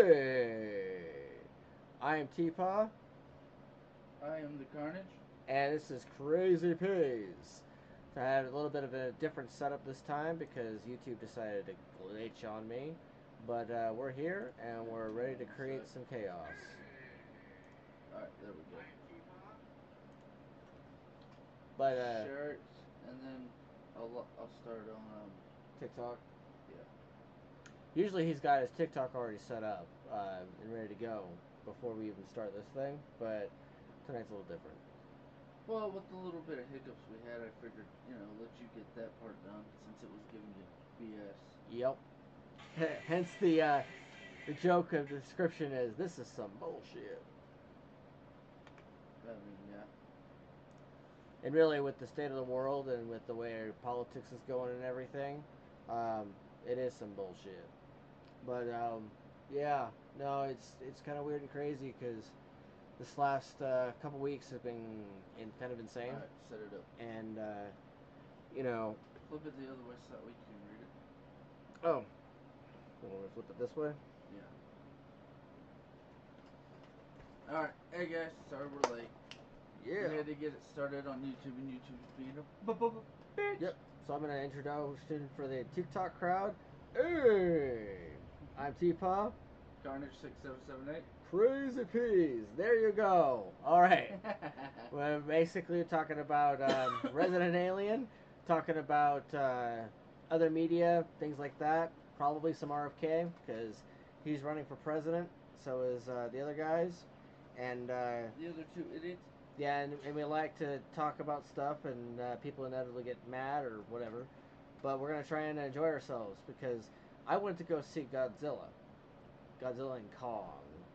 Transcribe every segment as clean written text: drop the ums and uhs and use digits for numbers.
Hey, I am TPAW, I am the Carnage. and this is Crazy Peas. So I had a little bit of a different setup this time because YouTube decided to glitch on me. But we're here, and we're Hold ready on to one create sec. some chaos. Alright, there we go. But Share it, and then I'll start on, TikTok. yeah. Usually he's got his TikTok already set up and ready to go before we even start this thing. But tonight's a little different. Well, with the little bit of hiccups we had, I figured, let you get that part done since it was giving you BS. Yep. Hence the joke of the description is this is some bullshit. I mean, yeah. And really, with the state of the world and with the way politics is going and everything, it is some bullshit. But yeah, no, it's kind of weird and crazy because this last couple weeks have been kind of insane, Alright, set it up. and you know, Flip it the other way so that way you can read it. oh, we'll flip it this way. Yeah. Alright, hey guys, sorry we're late. Yeah. We had to get it started on YouTube, and YouTube's being a bitch. Yep. So I'm gonna introduce for the TikTok crowd. Hey, I'm T-Paw. Carnage 6778. Crazy Peas. There you go. All right. We're basically talking about Resident Alien, talking about other media, things like that. Probably some RFK because he's running for president. So is the other guys, and The other two idiots. yeah, and we like to talk about stuff, and people inevitably get mad or whatever. But we're gonna try and enjoy ourselves because I went to go see Godzilla and Kong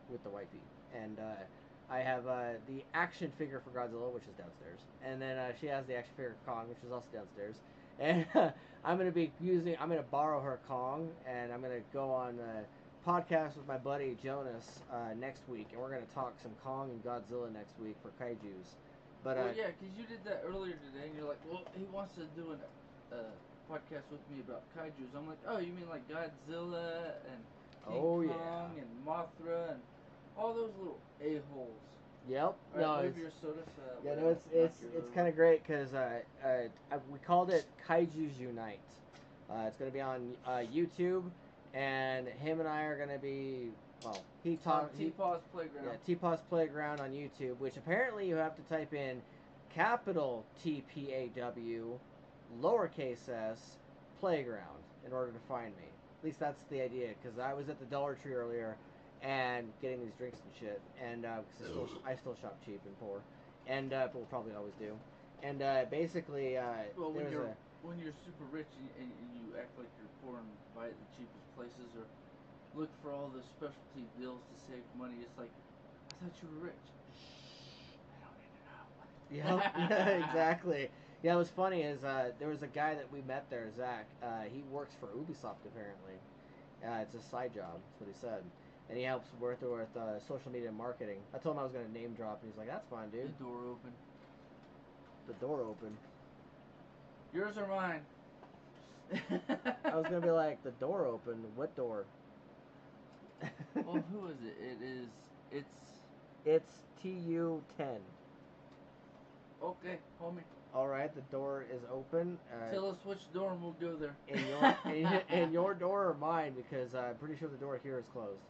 with the white people, and I have the action figure for Godzilla, which is downstairs, and then she has the action figure for Kong, which is also downstairs. And I'm gonna borrow her Kong, and I'm gonna go on a podcast with my buddy Jonas next week, and we're gonna talk some Kong and Godzilla next week for kaiju's. But Well, yeah, because you did that earlier today, and you're like, well, he wants to do a podcast with me about kaijus. I'm like, oh, you mean like Godzilla and King oh Kong yeah, and Mothra and all those little a-holes. yep, All right, no, move it's your soda so that yeah, way I no, don't knock yours it's over. kind of great because we called it Kaiju's Unite. It's going to be on YouTube, and him and I are going to be well. He It's on taught T-Paw's Playground. yeah, T-Paw's Playground on YouTube, which apparently you have to type in capital TPAW, lowercase s, Playground in order to find me. At least that's the idea, because I was at the Dollar Tree earlier and getting these drinks and shit, and because I still shop cheap and poor, and we'll probably always do. And basically, Well, there's a when you're super rich and you act like you're poor and buy at the cheapest places or look for all the specialty deals to save money, it's like, I thought you were rich. I don't need to know. Yep, yeah, exactly. Yeah, it was funny is there was a guy that we met there, Zach. He works for Ubisoft apparently. It's a side job. That's what he said, and he helps with social media marketing. I told him I was gonna name drop, and he's like, "That's fine, The dude." door open. The door open. Yours or mine? I was gonna be like, "The door open. What door?" Well, who is it? It's. It's TU10. Okay, homie. All right, the door is open. Tell us which door and we'll go there. In your door or mine, because I'm pretty sure the door here is closed.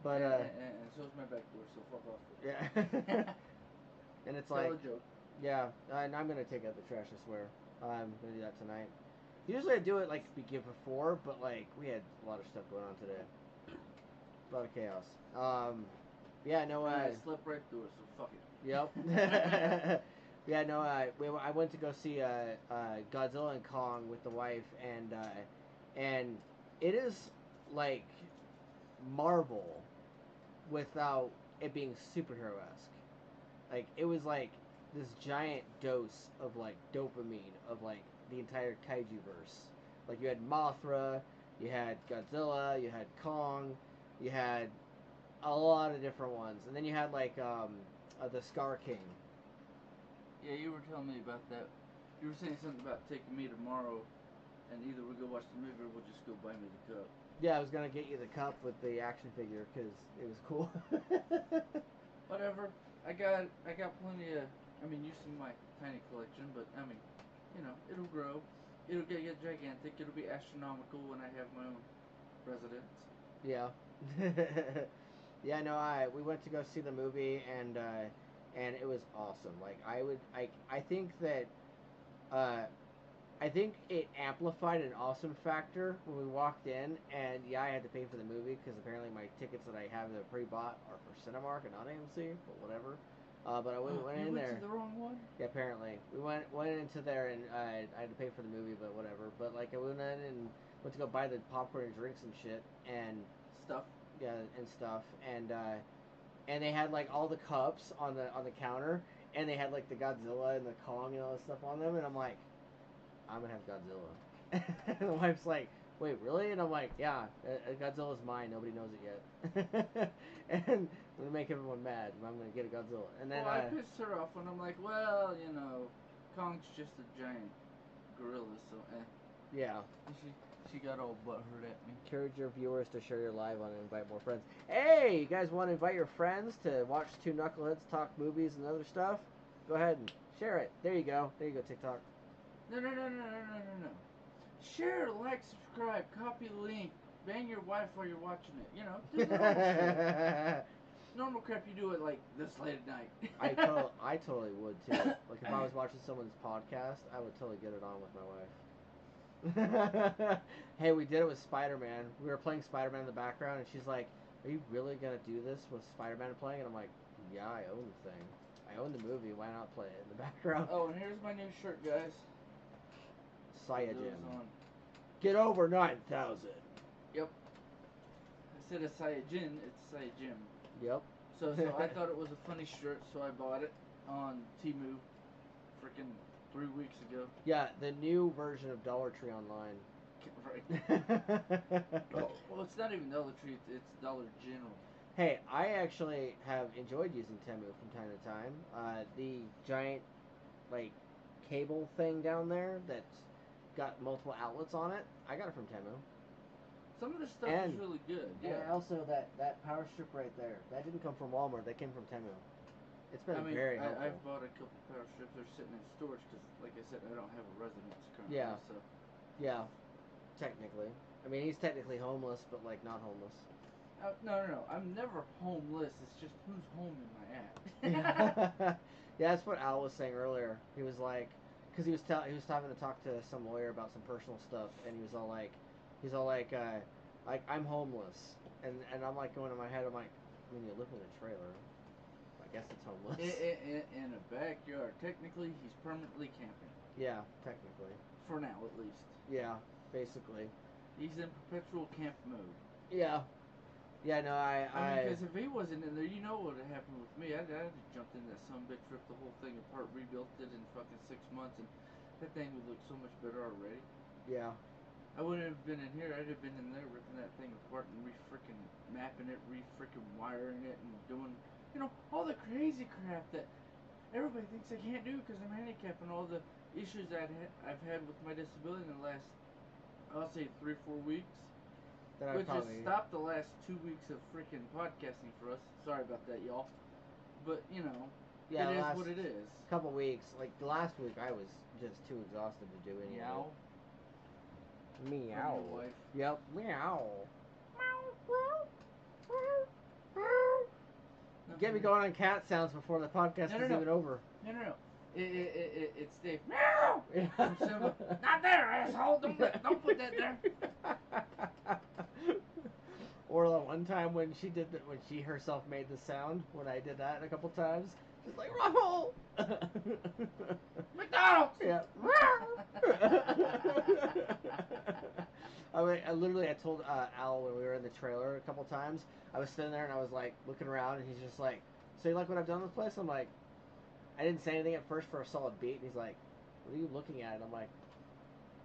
But and so's my back door, so fuck off. yeah. And it's Tell like, a joke. yeah, and I'm gonna take out the trash. I swear, I'm gonna do that tonight. Usually I do it like before, but like we had a lot of stuff going on today, a lot of chaos. Yeah, no, And I slept right through it, so fuck it. Yep. Yeah, no, I went to go see Godzilla and Kong with the wife, and it is like Marvel without it being superhero esque. Like it was like this giant dose of like dopamine of like the entire kaiju verse. Like you had Mothra, you had Godzilla, you had Kong, you had a lot of different ones, and then you had like the Scar King. Yeah, you were telling me about that. You were saying something about taking me tomorrow, and either we go watch the movie, or we'll just go buy me the cup. Yeah, I was gonna get you the cup with the action figure because it was cool. Whatever. I got plenty of. I mean, you see my tiny collection, but I mean, it'll grow. It'll get gigantic. It'll be astronomical when I have my own residence. Yeah. Yeah, no, we went to go see the movie and it was awesome. Like I think that I think it amplified an awesome factor when we walked in, and yeah, I had to pay for the movie because apparently my tickets that I have that are pre-bought are for Cinemark and not AMC, but whatever. But I went you in went there. to the wrong one? Yeah, apparently we went into there and I had to pay for the movie, but whatever. But like I went in and went to go buy the popcorn and drinks and shit and Stuff. yeah and stuff and they had like all the cups on the counter and they had like the Godzilla and the Kong and all this stuff on them and I'm like, I'm gonna have Godzilla. And the wife's like, wait, really? And I'm like, yeah, Godzilla's mine. Nobody knows it yet. And I'm gonna make everyone mad. I'm gonna get a Godzilla. And then I pissed her off when I'm like, well, Kong's just a giant gorilla, so yeah. And she got all butthurt at me. Encourage your viewers to share your live on and invite more friends. Hey, you guys want to invite your friends to watch two knuckleheads talk movies and other stuff? Go ahead and share it. There you go. There you go, TikTok. No. Share, like, subscribe, copy the link, bang your wife while you're watching it. Do the normal shit. Normal crap you do at like this late at night. I totally would too. Like if I was watching someone's podcast, I would totally get it on with my wife. Hey, we did it with Spider-Man. We were playing Spider-Man in the background, and she's like, "Are you really gonna do this with Spider-Man playing?" And I'm like, "Yeah, I own the thing. I own the movie. Why not play it in the background?" Oh, and here's my new shirt, guys. Saiyajin. Get over 9,000. Yep. Instead of Saiyajin, it's Saiyajin. Yep. So I thought it was a funny shirt, so I bought it on Temu freaking 3 weeks ago. Yeah, the new version of Dollar Tree online. Right. Well, it's not even Dollar Tree, it's Dollar General. Hey, I actually have enjoyed using Temu from time to time. The giant, like, cable thing down there that's got multiple outlets on it, I got it from Temu. Some of the stuff is really good. Yeah. And also that power strip right there, that didn't come from Walmart. That came from Temu. It's been very helpful. I've bought a couple power strips. They're sitting in storage because, like I said, I don't have a residence currently. Yeah. So. Yeah. Technically. I mean, he's technically homeless, but like not homeless. No. I'm never homeless. It's just who's home in my app. Yeah, that's what Al was saying earlier. He was like, because he was having to talk to some lawyer about some personal stuff, and he was all like, I'm homeless, and I'm like going in my head, I'm like, I mean, you live in a trailer. I guess it's homeless. In a backyard. Technically, he's permanently camping. Yeah, technically. For now, at least. Yeah, basically. He's in perpetual camp mode. Yeah. Yeah, no, I mean, because if he wasn't in there, you know what would have happened with me. I'd have jumped in that sumbitch, ripped the whole thing apart, rebuilt it in fucking 6 months, and that thing would look so much better already. Yeah. I wouldn't have been in here. I'd have been in there ripping that thing apart and re-frickin' mapping it, re-frickin' wiring it, and doing, all the crazy crap that everybody thinks I can't do because I'm handicapped, and all the issues I've had with my disability in the last, I'll say 3-4 weeks. Which has stopped the last 2 weeks of freaking podcasting for us. Sorry about that, y'all. But, yeah, it is what it is. Couple weeks. Like, the last week, I was just too exhausted to do anything. Meow. Meow. Wife. Yep. Meow. Get me going on cat sounds before the podcast is even over. No. It's Dave. Meow! From Simba. Not there, asshole! Don't put that there. Or the one time when when she herself made the sound, when I did that a couple times, she's like, Ruffle! McDonald's! Yeah. I told Al when we were in the trailer a couple times, I was sitting there and I was like looking around and he's just like, so you like what I've done with this place? I'm like, I didn't say anything at first for a solid beat, and he's like, what are you looking at? And I'm like,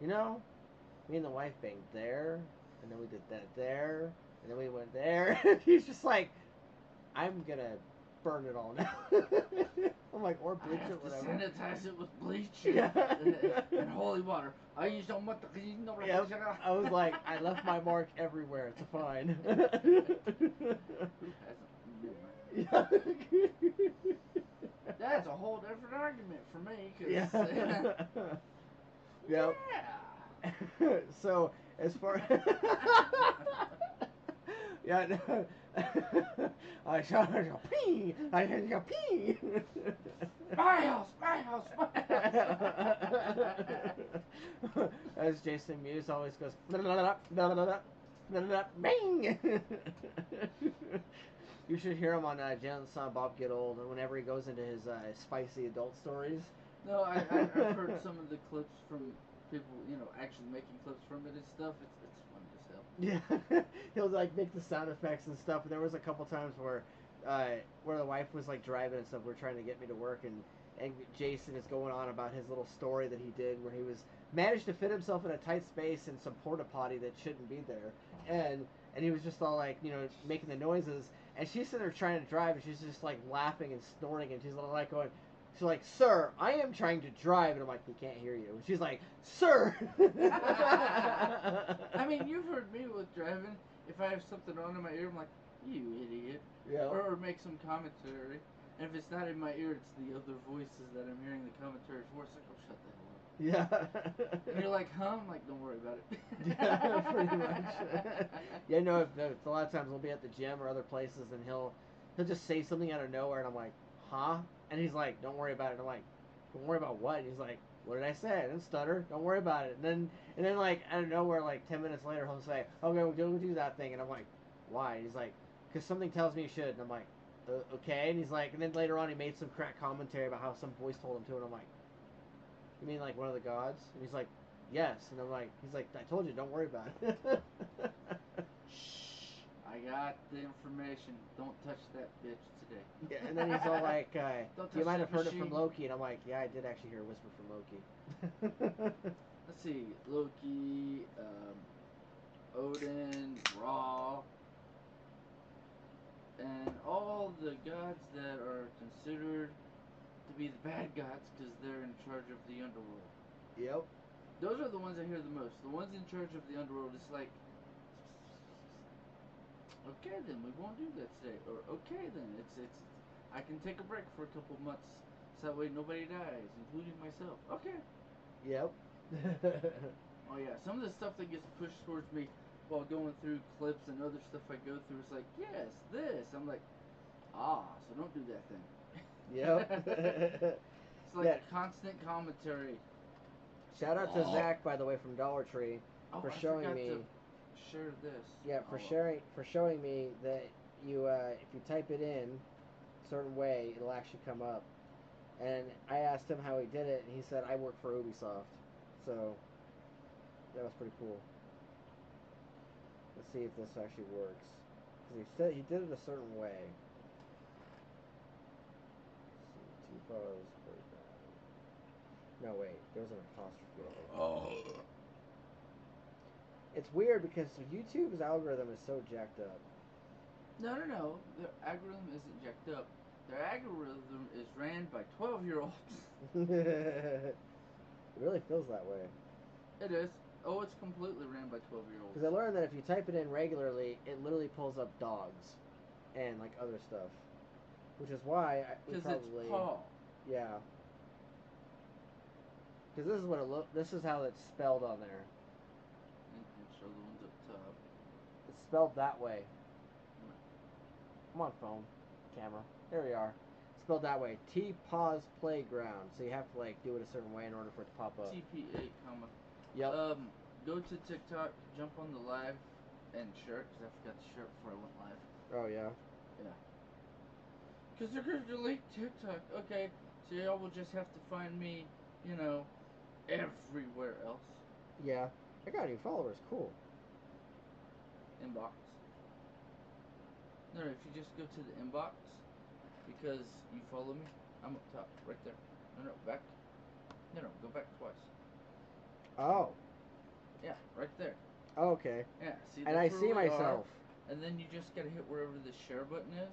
me and the wife banged there, and then we did that there, and then we went there. And he's just like, I'm gonna burn it all now. I'm like, or I bleach have it, to whatever. sanitize it with bleach Yeah. and holy water. I use no much. Yep. I was like, I left my mark everywhere. It's fine. Who hasn't? Never mind. Yeah. That's a whole different argument for me. Cause, Yeah. Yep. yeah. So as far yeah, no. I shot a pee. I had a pee. My house, my house, my house. As Jason Mewes always goes, bang. You should hear him on Jen and Son Bob Get Old, and whenever he goes into his spicy adult stories. No, I've heard some of the clips from people, actually making clips from it and stuff. It's funny as hell. Yeah, he'll like make the sound effects and stuff. And there was a couple times where the wife was like driving and stuff. We're trying to get me to work, and Jason is going on about his little story that he did where he was managed to fit himself in a tight space in some porta potty that shouldn't be there, and he was just all like making the noises, and she's sitting there trying to drive, and she's just like laughing and snorting, and she's like going. She's like, "Sir, I am trying to drive," and I'm like, "We can't hear you." And she's like, "Sir." I mean, you've heard me with driving. If I have something on in my ear, I'm like, "You idiot," Yeah. or make some commentary. And if it's not in my ear, it's the other voices that I'm hearing the commentary for. It's like, "Oh, shut the hell up." Yeah. And you're like, "Huh?" I'm like, "Don't worry about it." Yeah, pretty much. Yeah, no. If a lot of times we'll be at the gym or other places, and he'll just say something out of nowhere, and I'm like, "Huh?" And he's like, "Don't worry about it." And I'm like, "Don't worry about what?" And he's like, "What did I say?" And then stutter. Don't worry about it. And then like out of nowhere, like 10 minutes later, he'll say, "Okay, we'll do that thing." And I'm like, "Why?" And he's like, "Cause something tells me you should." And I'm like, "Okay." And he's like, and then later on, he made some crack commentary about how some voice told him to, and I'm like, "You mean like one of the gods?" And he's like, "Yes." And I'm like, he's like, "I told you, don't worry about it." Shh. I got the information. Don't touch that bitch today. Yeah, and then he's all like, "You might have heard it from machine. Loki," and I'm like, "Yeah, I did actually hear a whisper from Loki." Let's see, Loki, Odin, Ra, and all the gods that are considered to be the bad gods because they're in charge of the underworld. Yep. Those are the ones I hear the most. The ones in charge of the underworld is like, okay then, we won't do that today. Or okay then, it's I can take a break for a couple months so that way nobody dies, including myself. Okay. Yep. Oh yeah, some of the stuff that gets pushed towards me while going through clips and other stuff I go through is like, yes, this. I'm like, so don't do that thing. Yep. It's like a constant commentary. Shout out to Zach, by the way, from Dollar Tree, for showing me. To share this. Yeah, for showing me that if you type it in a certain way, it'll actually come up. And I asked him how he did it, and he said, "I work for Ubisoft." So that was pretty cool. Let's see if this actually works. Because he said he did it a certain way. Let's see, TPAW's playground. No, wait, there was an apostrophe. Oh. It's weird because YouTube's algorithm is so jacked up. No. Their algorithm isn't jacked up. Their algorithm is ran by 12-year-olds. It really feels that way. It is. Oh, it's completely ran by 12-year-olds. Because I learned that if you type it in regularly, it literally pulls up dogs and like other stuff, which is why we probably it's Paul. Yeah. Because this is what this is how it's spelled on there. And show the ones up top. It's spelled that way. I'm on phone, camera. There we are. It's spelled that way. TPAW's Playground. So you have to like do it a certain way in order for it to pop up. TPA, comma. Yep. Go to TikTok, jump on the live, and share it because I forgot to share it before I went live. Oh yeah. Yeah. Because they're gonna delete TikTok. Okay, so y'all will just have to find me, everywhere else. Yeah. I got new followers. Cool. Inbox. No, if you just go to the inbox, because you follow me, I'm up top, right there. No, back. No, go back twice. Oh. Yeah, right there. Oh, okay. Yeah, see. And I see myself. And then you just gotta hit wherever the share button is.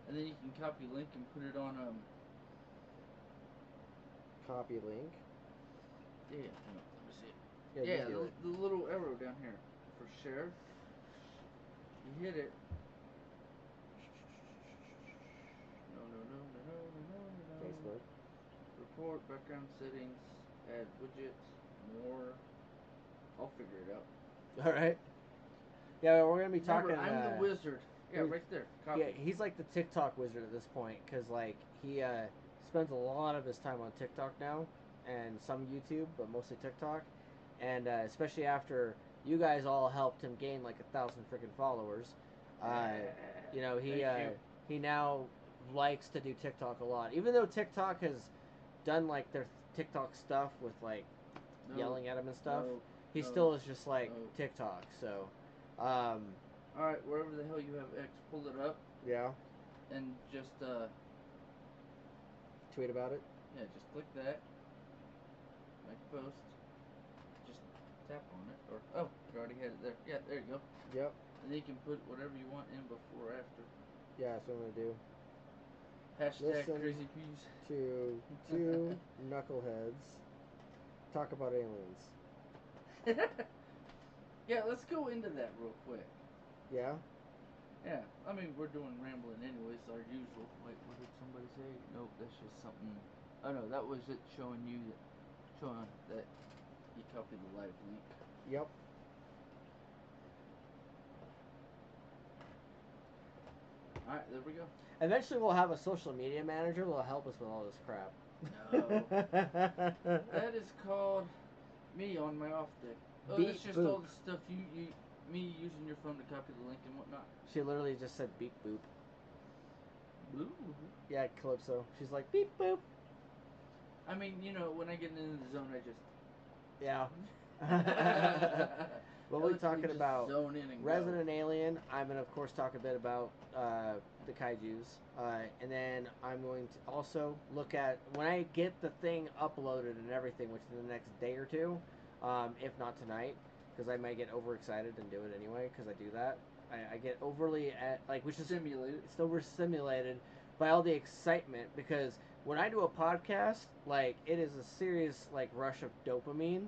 and then you can copy link and put it on Copy link. Yeah, hang on, let me see it. Yeah, Yeah, you do it. the little arrow down here for share. You hit it. No. Facebook. Report, background settings, add widgets, more. I'll figure it out. All right. Yeah, we're gonna be Remember, talking. I'm the wizard. Yeah, right there. Copy. Yeah, he's like the TikTok wizard at this point because like he spends a lot of his time on TikTok now and some YouTube, but mostly TikTok, and especially after you guys all helped him gain like 1,000 freaking followers. You know he now likes to do TikTok a lot, even though TikTok has done like their TikTok stuff with like yelling at him and stuff. He still is just like TikTok. So. Alright, wherever the hell you have X, pull it up. Yeah. And just tweet about it. Yeah, just click that. Make a post. Just tap on it. Or you already had it there. Yeah, there you go. Yep. And then you can put whatever you want in before or after. Yeah, that's what I'm gonna do. Hashtag Listen crazy peas. To two knuckleheads talk about aliens. Yeah, let's go into that real quick. Yeah? Yeah, I mean, we're doing rambling anyways, our usual. Wait, what did somebody say? Nope, that's just something. Oh no, that was it showing that you copied the live link. Yep. Alright, there we go. Eventually we'll have a social media manager that'll help us with all this crap. No. That is called me on my off day. Oh, beep, that's just boop. all the stuff me using your phone to copy the link and whatnot. She literally just said beep boop. Boop. Yeah, Calypso. She's like beep boop. I mean, you know, when I get into the zone, I just. Yeah. We'll be talking about Resident Alien. I'm going to, of course, talk a bit about the kaijus. And then I'm going to also look at, when I get the thing uploaded and everything, which is the next day or two, if not tonight, because I might get overexcited and do it anyway, because I do that. I get overly, which is simulated. It's overstimulated by all the excitement, because when I do a podcast, like, it is a serious, like, rush of dopamine.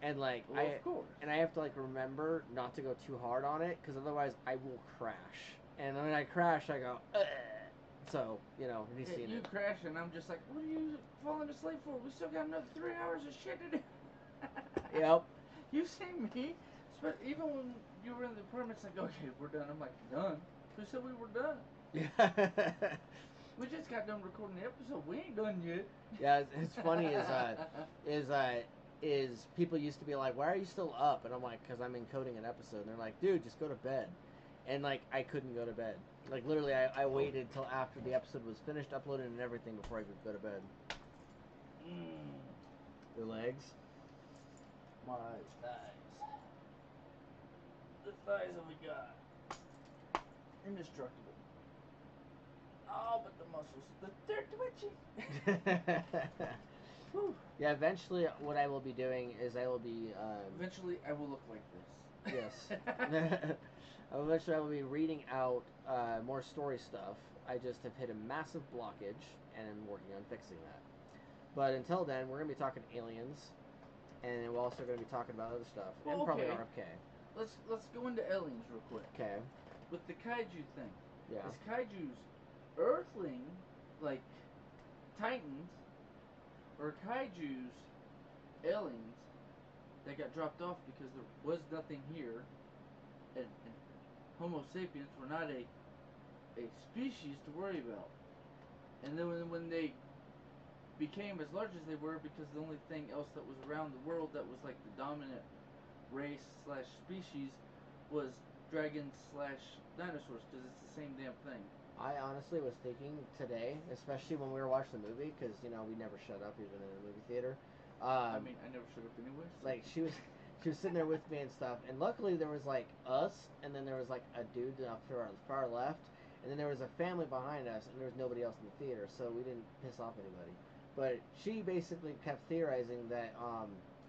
And like of course. And I have to like remember not to go too hard on it, because otherwise I will crash. And when I crash, I go, ugh. So you know, he's seen it. You crash, and I'm just like, what are you falling asleep for? We still got another 3 hours of shit to do. Yep. You see me, but even when you were in the apartment, it's like, okay, we're done. I'm like, done? Who said we were done? Yeah. We just got done recording the episode. We ain't done yet. Yeah, it's funny is people used to be like, why are you still up? And I'm like, because I'm encoding an episode. And they're like, dude, just go to bed. And like, I couldn't go to bed. Like, literally, I waited till after the episode was finished uploading and everything before I could go to bed. Your legs? My thighs. The thighs that we got. Indestructible. Oh, but the muscles, they're twitchy. Yeah, eventually what I will be doing is I will be... eventually I will look like this. Yes. Eventually I will be reading out more story stuff. I just have hit a massive blockage, and I'm working on fixing that. But until then, we're going to be talking aliens, and we're also going to be talking about other stuff, and probably RFK. Let's go into aliens real quick. Okay. With the kaiju thing. Yeah. Is kaijus earthling, like titans, or kaijus aliens that got dropped off because there was nothing here, and Homo sapiens were not a species to worry about. And then when they became as large as they were, because the only thing else that was around the world that was like the dominant race / species was dragons / dinosaurs, because it's the same damn thing. I honestly was thinking today, especially when we were watching the movie, because you know we never shut up even in the movie theater. I mean, I never shut up anyway. So. Like she was sitting there with me and stuff, and luckily there was like us, and then there was like a dude off to our far left, and then there was a family behind us, and there was nobody else in the theater, so we didn't piss off anybody. But she basically kept theorizing that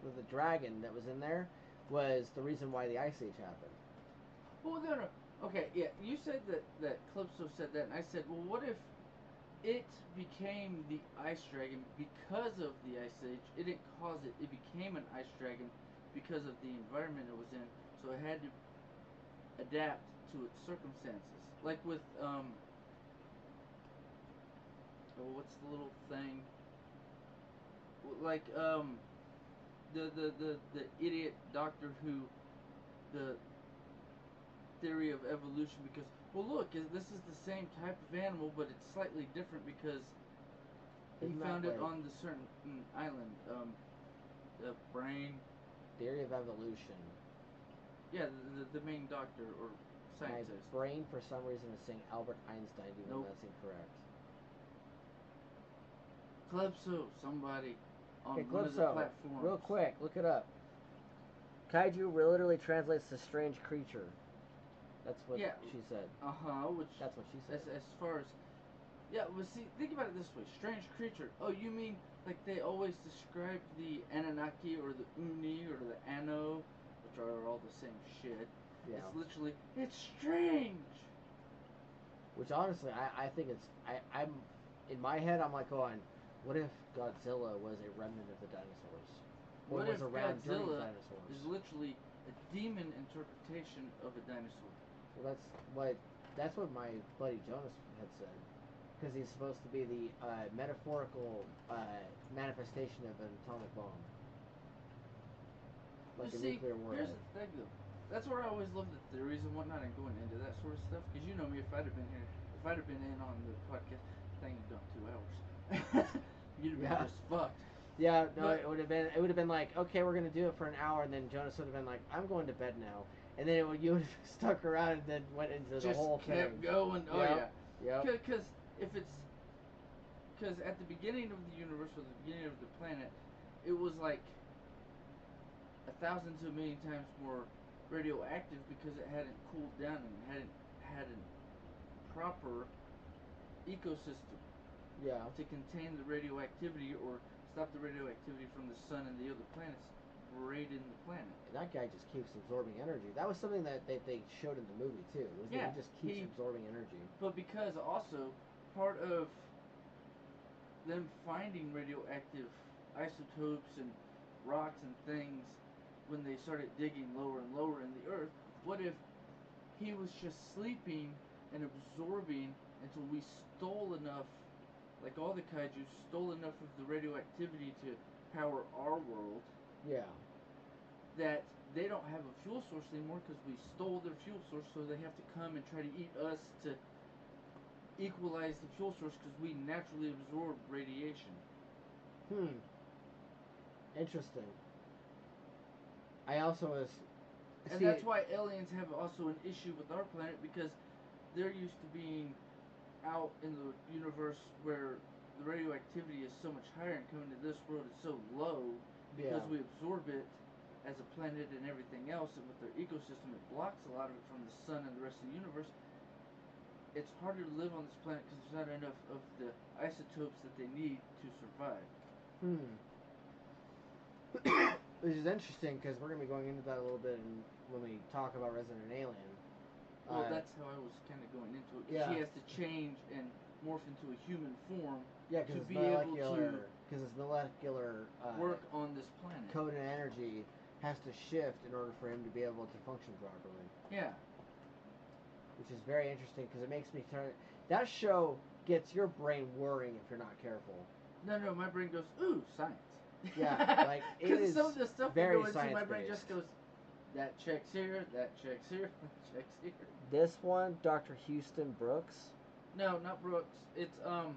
the dragon that was in there was the reason why the Ice Age happened. Well, no. Okay, yeah, you said that Calypso said that, and I said, well, what if it became the ice dragon because of the ice age? It didn't cause it. It became an ice dragon because of the environment it was in. So it had to adapt to its circumstances. Like with oh, what's the little thing? Like the idiot Doctor Who, the theory of evolution, because well look, this is the same type of animal, but it's slightly different because he Isn't found that it like on the certain island. The brain. theory of evolution? Yeah, the main doctor or scientist. My brain, for some reason, is saying Albert Einstein, even Nope. though that's incorrect. Calypso, somebody on Okay, one of the Calypso, platforms. real quick, look it up. Kaiju literally translates to strange creature. That's what Yeah. she said. Which That's what she said. as far as yeah, well, see, think about it this way: strange creature. Oh, you mean like they always describe the Anunnaki or the Uni or the Ano, which are all the same shit. Yeah. It's literally it's strange. Which honestly, I think it's I'm in my head I'm like going, what if Godzilla was a remnant of the dinosaurs? Or What was if around during Godzilla dinosaurs? is literally a demon interpretation of a dinosaur? Well, that's what my buddy Jonas had said, because he's supposed to be the metaphorical manifestation of an atomic bomb, like You a see, nuclear war. here's the thing though. That's where I always love the theories and whatnot and going into that sort of stuff. Because you know me, if I'd have been here, if I'd have been in on the podcast, thing had done 2 hours. You'd have been just fucked. Yeah, no, But- it would have been like, okay, we're gonna do it for an hour, and then Jonas would have been like, I'm going to bed now, and then you would have stuck around and then went into the whole thing. Just kept going. Oh Yep. yeah. Yep. Because if it's because at the beginning of the universe or the beginning of the planet, it was like 1,000 to a million times more radioactive because it hadn't cooled down and hadn't had a proper ecosystem Yeah. to contain the radioactivity or stop the radioactivity from the sun and the other planets raiding the planet. And that guy just keeps absorbing energy. That was something that they showed in the movie too. Was that he just keeps absorbing energy. But because also part of them finding radioactive isotopes and rocks and things when they started digging lower and lower in the earth, what if he was just sleeping and absorbing until we stole enough, like all the kaiju stole enough of the radioactivity to power our world? Yeah. That they don't have a fuel source anymore because we stole their fuel source, so they have to come and try to eat us to equalize the fuel source because we naturally absorb radiation. Interesting. I also was. And that's why aliens have also an issue with our planet, because they're used to being out in the universe where the radioactivity is so much higher, and coming to this world is so low because we absorb it as a planet and everything else, and with their ecosystem it blocks a lot of it from the sun and the rest of the universe. It's harder to live on this planet because there's not enough of the isotopes that they need to survive. Which is interesting because we're going to be going into that a little bit when we talk about Resident Alien. Well, that's how I was kind of going into it. Yeah. She has to change and morph into a human form to be able to because his molecular work on this planet. Code and energy has to shift in order for him to be able to function properly. Yeah. Which is very interesting because it makes me turn. That show gets your brain worrying if you're not careful. No, my brain goes, ooh, science. Yeah, like it is some of the stuff very we go into, my brain just goes, that checks here, that checks here, that checks here. This one, Dr. Houston Brooks? No, not Brooks. It's The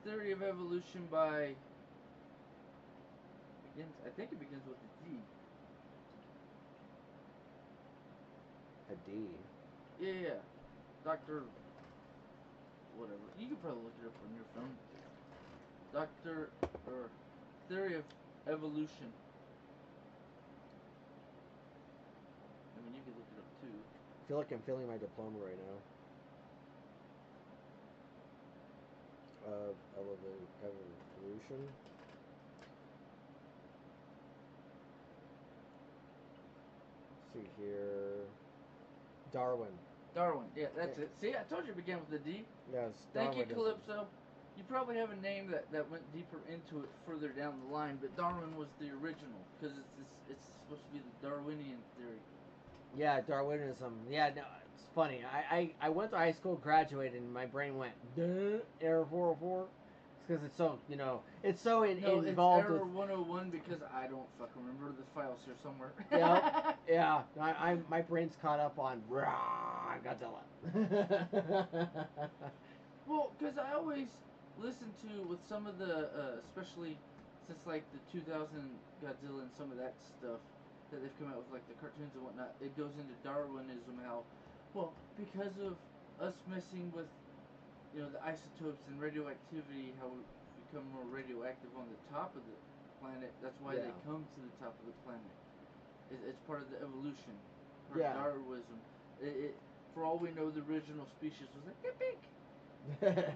Theory of Evolution by I think it begins with a D. A D. Yeah. Dr. whatever. You can probably look it up on your phone. Dr. or Theory of Evolution. I mean, you can look it up too. I feel like I'm failing my diploma right now. Of evolution. Let's see here. Darwin. Darwin. Yeah, that's it. See, I told you it began with a D. Yes, Thank you, Darwinism. Calypso. You probably have a name that went deeper into it further down the line, but Darwin was the original because it's supposed to be the Darwinian theory. Yeah, Darwinism. Yeah, no, it's funny. I went to high school, graduated, and my brain went, duh, error 404. It's because it's so, it's so No, it's involved error with. 101 because I don't fucking remember the files here somewhere. Yep, yeah. My brain's caught up on Godzilla. Well, because I always listen to with some of the, especially since like the 2000 Godzilla and some of that stuff that they've come out with, like the cartoons and whatnot. It goes into Darwinism, how, well, because of us messing with, the isotopes and radioactivity, how we become more radioactive on the top of the planet. That's why they come to the top of the planet. It's part of the evolution, part of Darwinism. For all we know, the original species was like, "Pink, pink."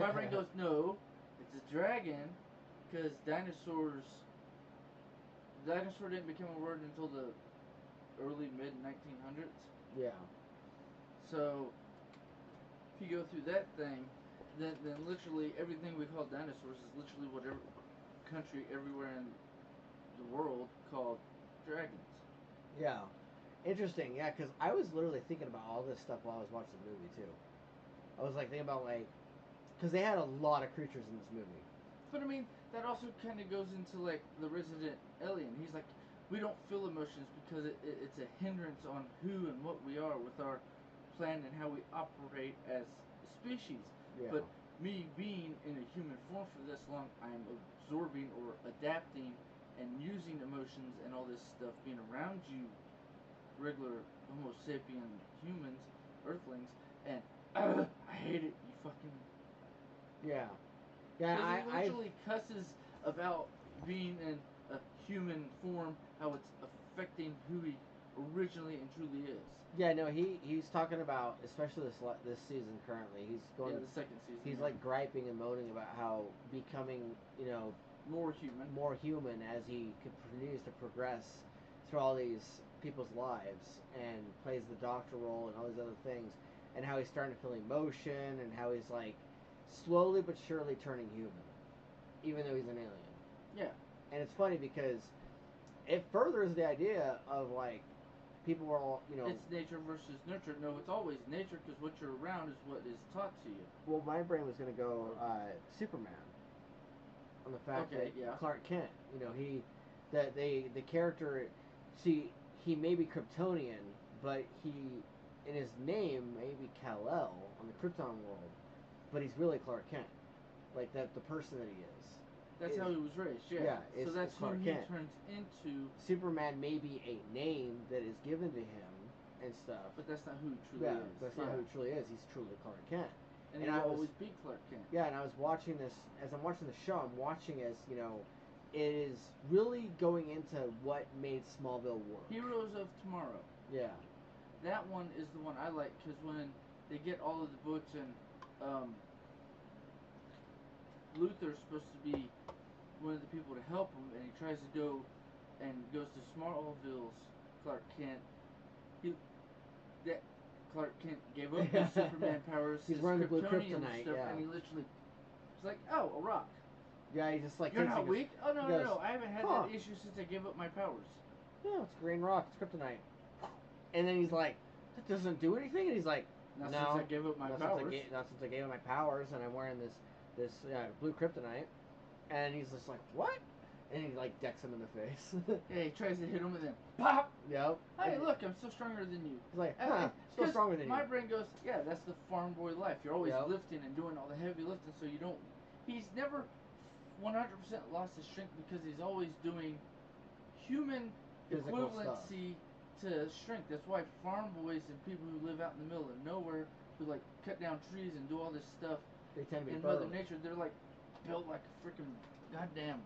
My brain goes, no, it's a dragon, because dinosaur didn't become a word until the early mid 1900s. Yeah. So if you go through that thing, then literally everything we call dinosaurs is literally whatever country everywhere in the world called dragons. Yeah. Interesting, yeah, because I was literally thinking about all this stuff while I was watching the movie, too. I was, thinking about, because they had a lot of creatures in this movie. But, I mean, that also kind of goes into, the resident alien. He's like, we don't feel emotions because it's a hindrance on who and what we are with our plan and how we operate as a species. Yeah. But me being in a human form for this long, I'm absorbing or adapting and using emotions and all this stuff being around you, regular Homo sapien humans, Earthlings, and I hate it. You fucking. Yeah. Yeah, Because he literally cusses about being in a human form, how it's affecting who he originally and truly is. Yeah, no, he's talking about, especially this season currently. He's going. Yeah, the second season. He's griping and moaning about how becoming, more human as he continues to progress through all these people's lives and plays the doctor role and all these other things, and how he's starting to feel emotion and how he's slowly but surely turning human, even though he's an alien. Yeah. And it's funny because it furthers the idea of people are all, It's nature versus nurture. No, it's always nature because what you're around is what is taught to you. Well, my brain was going to go Superman. On the fact that Clark Kent, the character, see, he may be Kryptonian, but he, in his name, may be Kal-El on the Krypton world, but he's really Clark Kent. The person that he is. That's how he was raised, yeah. So that's who he turns into. Superman may be a name that is given to him and stuff. But that's not who he truly is. That's not who he truly is. He's truly Clark Kent. And he will always be Clark Kent. Yeah, and I was watching this, as I'm watching the show, I'm watching as, it is really going into what made Smallville work. Heroes of Tomorrow. Yeah. That one is the one I like, because when they get all of the books and Luther's supposed to be one of the people to help him, and he tries to go and goes to Smallville's Clark Kent. Clark Kent gave up his Superman powers, he's his wearing the blue Kryptonian stuff, yeah. and he literally was like, "Oh, a rock." Yeah, he just You're not weak. Oh no, I haven't had that issue since I gave up my powers. Yeah, it's green rock. It's kryptonite. And then he's like, "That doesn't do anything." And he's like, "No, since I gave up my powers. Not since I gave up my powers, and I'm wearing this blue kryptonite." And he's just like, "What?" And he decks him in the face. Yeah, he tries to hit him and then pop. Yep. Hey, look, I'm still stronger than you. He's like, still stronger than you. My brain goes, yeah, that's the farm boy life. You're always lifting and doing all the heavy lifting, so you don't. He's never 100% lost his strength because he's always doing human physical equivalency to strength. That's why farm boys and people who live out in the middle of nowhere, who cut down trees and do all this stuff, they tend to be in Mother Nature, they're built like a freaking goddamn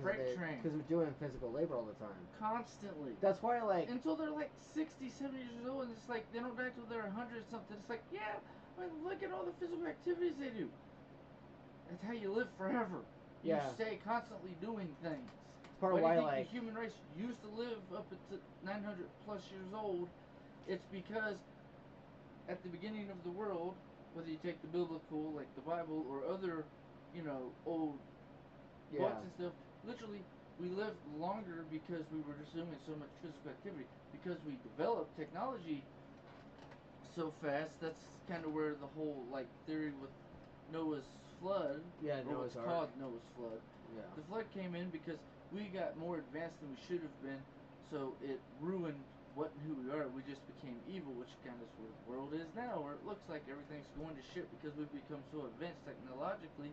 freight train. Because they're doing physical labor all the time. Constantly. That's why until they're 60, 70 years old, and it's they don't die until they're 100 something. It's yeah, I mean, look at all the physical activities they do. That's how you live forever. You stay constantly doing things. Part of why do you think the human race used to live up to 900 plus years old? It's because at the beginning of the world, whether you take the biblical, like the Bible, or other, old books and stuff, literally, we lived longer because we were just doing so much physical activity. Because we developed technology so fast, that's kind of where the whole, theory with Noah's flood, Yeah, or Noah's what's Ark. called Noah's flood. Yeah. The flood came in because we got more advanced than we should have been, so it ruined what and who we are. We just became evil, which kind of is where the world is now, where it looks like everything's going to shit because we've become so advanced technologically.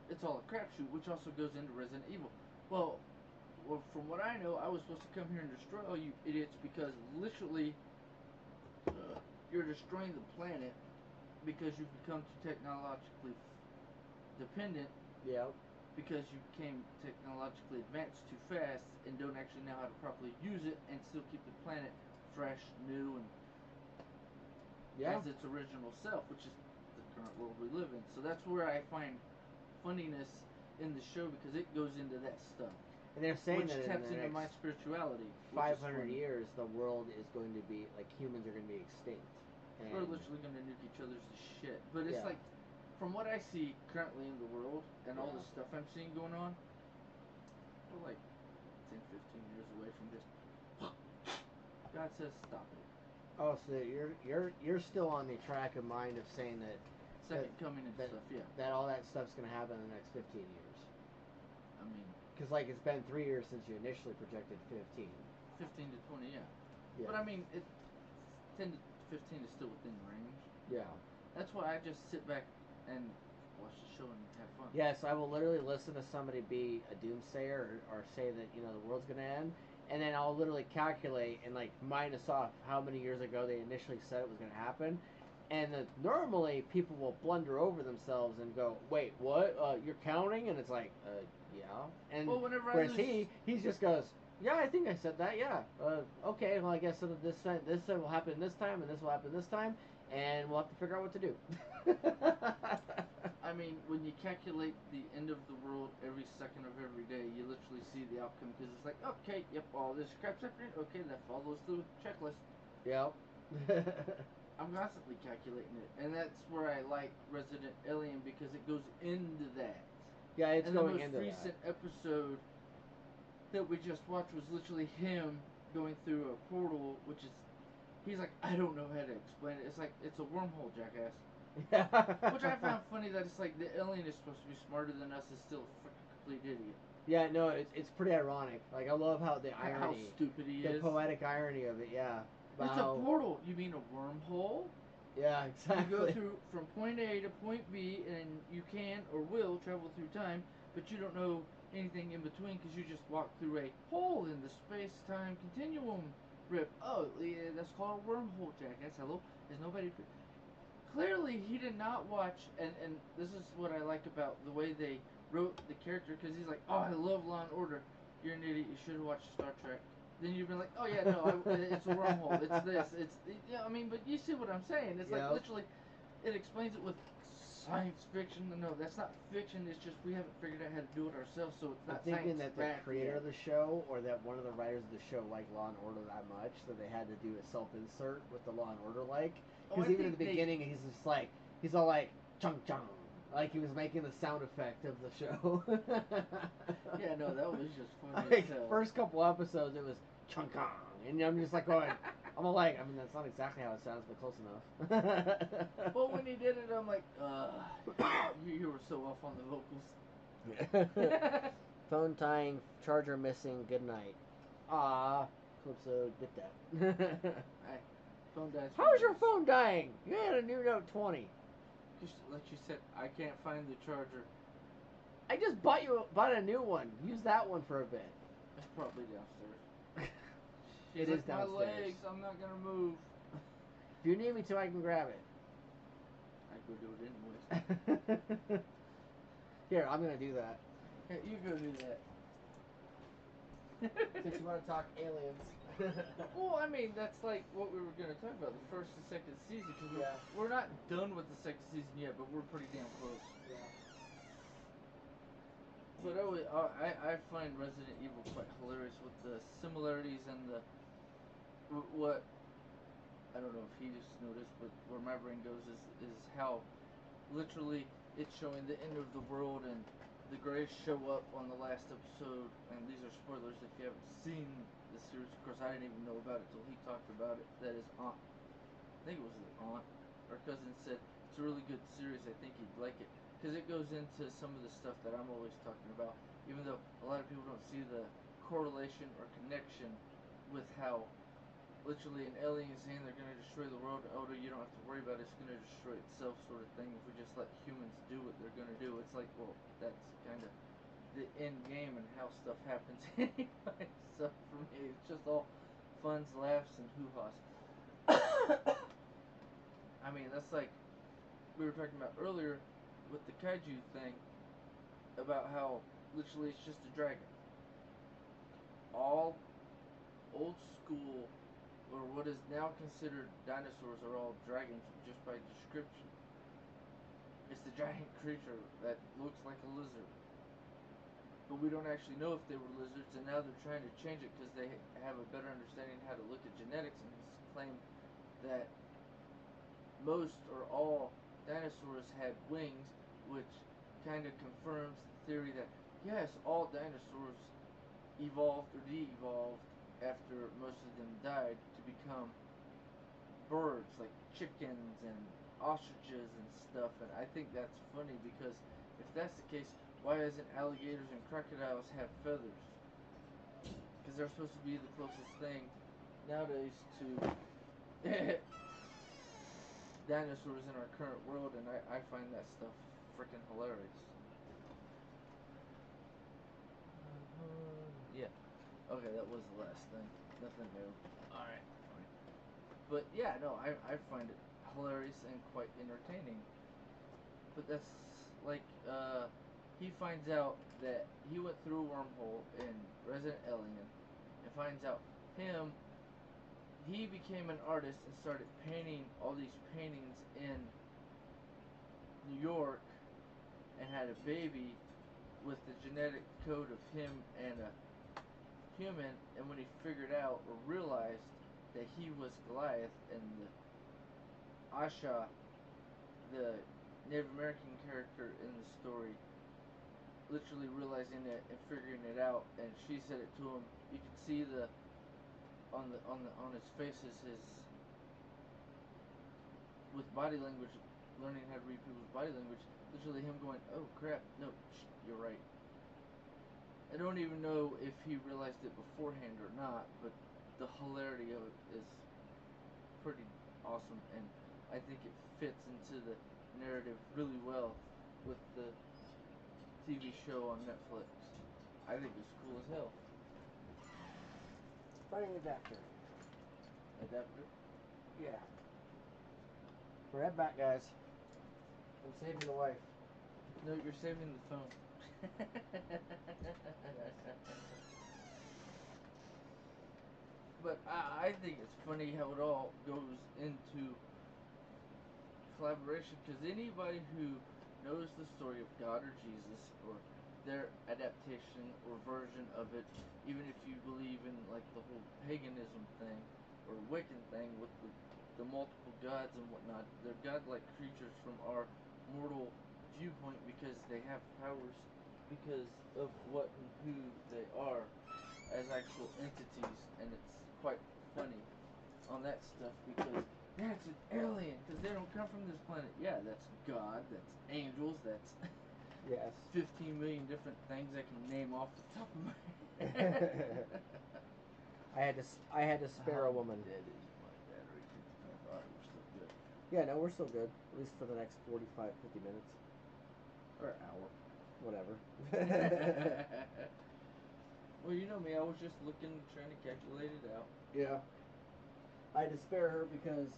It's all a crapshoot, which also goes into Resident Evil. Well, from what I know, I was supposed to come here and destroy all you idiots because literally you're destroying the planet because you've become too technologically dependent. Yep. Because you became technologically advanced too fast and don't actually know how to properly use it and still keep the planet fresh, new, and as its original self, which is the current world we live in. So that's where I find funniness in the show because it goes into that stuff. And they're saying which that taps in the into my next spirituality. 500 years, the world is going to be, like, humans are going to be extinct. And we're literally going to nuke each other's shit. But it's like, from what I see currently in the world and all the stuff I'm seeing going on, we're like 10, 15 years away from just God says stop it. Oh, so you're still on the track of mind of saying that second coming and stuff, yeah. That all that stuff's going to happen in the next 15 years. I mean, because like it's been 3 years since you initially projected 15. 15 to 20, yeah. But I mean, 10 to 15 is still within range. Yeah. That's why I just sit back and watch the show and have fun. Yes, I will literally listen to somebody be a doomsayer or say that the world's gonna end, and then I'll literally calculate and like minus off how many years ago they initially said it was gonna happen, and normally people will blunder over themselves and go, "Wait, what? You're counting?" And it's like, yeah. And whereas he just goes, "Yeah, I think I said that. Yeah. Okay. Well, I guess this will happen this time, and this will happen this time." And we'll have to figure out what to do. I mean, when you calculate the end of the world every second of every day, you literally see the outcome because it's like, okay, yep, all this crap's happening. Okay, that follows the checklist. Yep. I'm constantly calculating it, and that's where I like Resident Alien because it goes into that. Yeah, it's going into that. And the most recent episode that we just watched was literally him going through a portal, which is. He's like, I don't know how to explain it. It's like, it's a wormhole, jackass. Which I found funny that it's like the alien is supposed to be smarter than us, is still a freaking complete idiot. Yeah, no, it's pretty ironic. Like, I love how the irony. How stupid he is. The poetic irony of it, yeah. It's a portal. You mean a wormhole? Yeah, exactly. You go through from point A to point B, and you can or will travel through time, but you don't know anything in between because you just walk through a hole in the space-time continuum. Rip. Oh, yeah, that's called a wormhole, jackass. Hello? There's nobody. Clearly, he did not watch, and this is what I like about the way they wrote the character, because he's like, oh, I love Law and Order. You're an idiot. You should have watched Star Trek. Then you've been like, oh, yeah, no, it's a wormhole. It's this. I mean, but you see what I'm saying. It's like, literally, it explains it with science fiction. No, that's not fiction. It's just we haven't figured out how to do it ourselves, so it's not I'm thinking that the creator of the show or that one of the writers of the show liked Law and Order that much that they had to do a self-insert with the Law and Order because even in the beginning he's just like he's all like chung chung like he was making the sound effect of the show. Yeah, no, that was just funny. Like, first couple episodes it was chung chung and I'm just like going I'm all like, I mean, that's not exactly how it sounds, but close enough. Well, when he did it, I'm like, you were so off on the vocals. Phone tying, charger missing, good night. Calypso, get that. Hey, phone dies. How's your phone dying? You had a new Note 20. Just like you said, I can't find the charger. I just bought a new one. Use that one for a bit. It's probably downstairs. It is downstairs. My legs, I'm not gonna move. If you need me to, I can grab it. I go do it anyways. Here, I'm gonna do that. Here, you go do that. Since you want to talk aliens. Well, I mean, that's like what we were gonna talk about, the first and second season. Cause we're not done with the second season yet, but we're pretty damn close. Yeah. But I find Resident Evil quite hilarious with the similarities and the what I don't know if he just noticed, but where my brain goes is how literally it's showing the end of the world, and the Greys show up on the last episode, and these are spoilers if you haven't seen the series. Of course, I didn't even know about it till he talked about it. That his aunt, I think it was his aunt or cousin, said it's a really good series. I think you'd like it because it goes into some of the stuff that I'm always talking about. Even though a lot of people don't see the correlation or connection with how literally an alien is saying they're going to destroy the world. Oh, you don't have to worry about it. It's going to destroy itself, sort of thing. If we just let humans do what they're going to do, it's like, well, that's kind of the end game and how stuff happens anyway. So for me, it's just all funs, laughs, and hoo-haws. I mean, that's like we were talking about earlier with the kaiju thing about how literally it's just a dragon. All old school, or what is now considered dinosaurs, are all dragons just by description. It's the giant creature that looks like a lizard. But we don't actually know if they were lizards, and now they're trying to change it because they have a better understanding how to look at genetics, and claim that most or all dinosaurs had wings, which kind of confirms the theory that yes, all dinosaurs evolved or de-evolved after most of them died to become birds like chickens and ostriches and stuff. And I think that's funny because if that's the case, why isn't alligators and crocodiles have feathers? Because they're supposed to be the closest thing nowadays to dinosaurs in our current world, and I find that stuff freaking hilarious. Yeah. Okay, that was the last thing. Nothing new. Alright, fine. But yeah, no, I find it hilarious and quite entertaining. But that's like, he finds out that he went through a wormhole in Resident Alien and finds out he became an artist and started painting all these paintings in New York and had a baby with the genetic code of him and a human, and when he figured out or realized that he was Goliath and the Asha, the Native American character in the story, literally realizing it and figuring it out, and she said it to him. You could see on his faces, his with body language, learning how to read people's body language. Literally him going, "Oh crap, no, you're right." I don't even know if he realized it beforehand or not, but the hilarity of it is pretty awesome, and I think it fits into the narrative really well with the TV show on Netflix. I think it's cool as hell. Finding adapter. Adapter? Yeah. We're right back, guys. I'm saving the wife. No, you're saving the phone. But I think it's funny how it all goes into collaboration, because anybody who knows the story of God or Jesus or their adaptation or version of it, even if you believe in like the whole paganism thing or Wiccan thing with the multiple gods and whatnot, they're godlike creatures from our mortal viewpoint because they have powers because of what and who they are as actual entities, and it's quite funny on that stuff because that's an alien because they don't come from this planet. Yeah, that's God, that's angels, that's Yes. 15 million different things I can name off the top of my head. I had to spare a woman. Dead is my battery. 55. Alright, we're still good. Yeah, no, we're still good. At least for the next 45, 50 minutes. Or an hour. Whatever. Well, you know me, I was just looking, trying to calculate it out. Yeah. I had to spare her because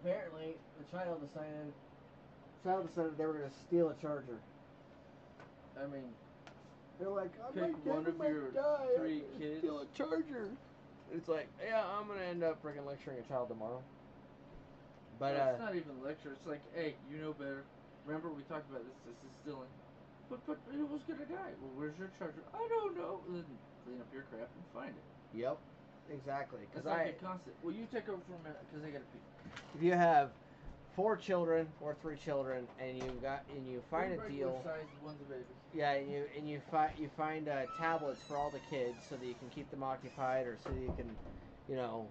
apparently the child decided they were going to steal a charger. I mean, They're like, pick one of your 3 kids. Steal a charger. It's like, yeah, I'm going to end up freaking lecturing a child tomorrow. But well, it's not even lecture. It's like, hey, you know better. Remember we talked about this. This is stealing. But it was gonna die. Well, where's your charger? I don't know. Then clean up your crap and find it. Yep. Exactly. Because That's like a constant. Well, you take over for a minute because I gotta pee. if you have 4 children or 3 children, and you find a deal, Size, one's a baby. yeah, you find tablets for all the kids so that you can keep them occupied, or so that you can, you know,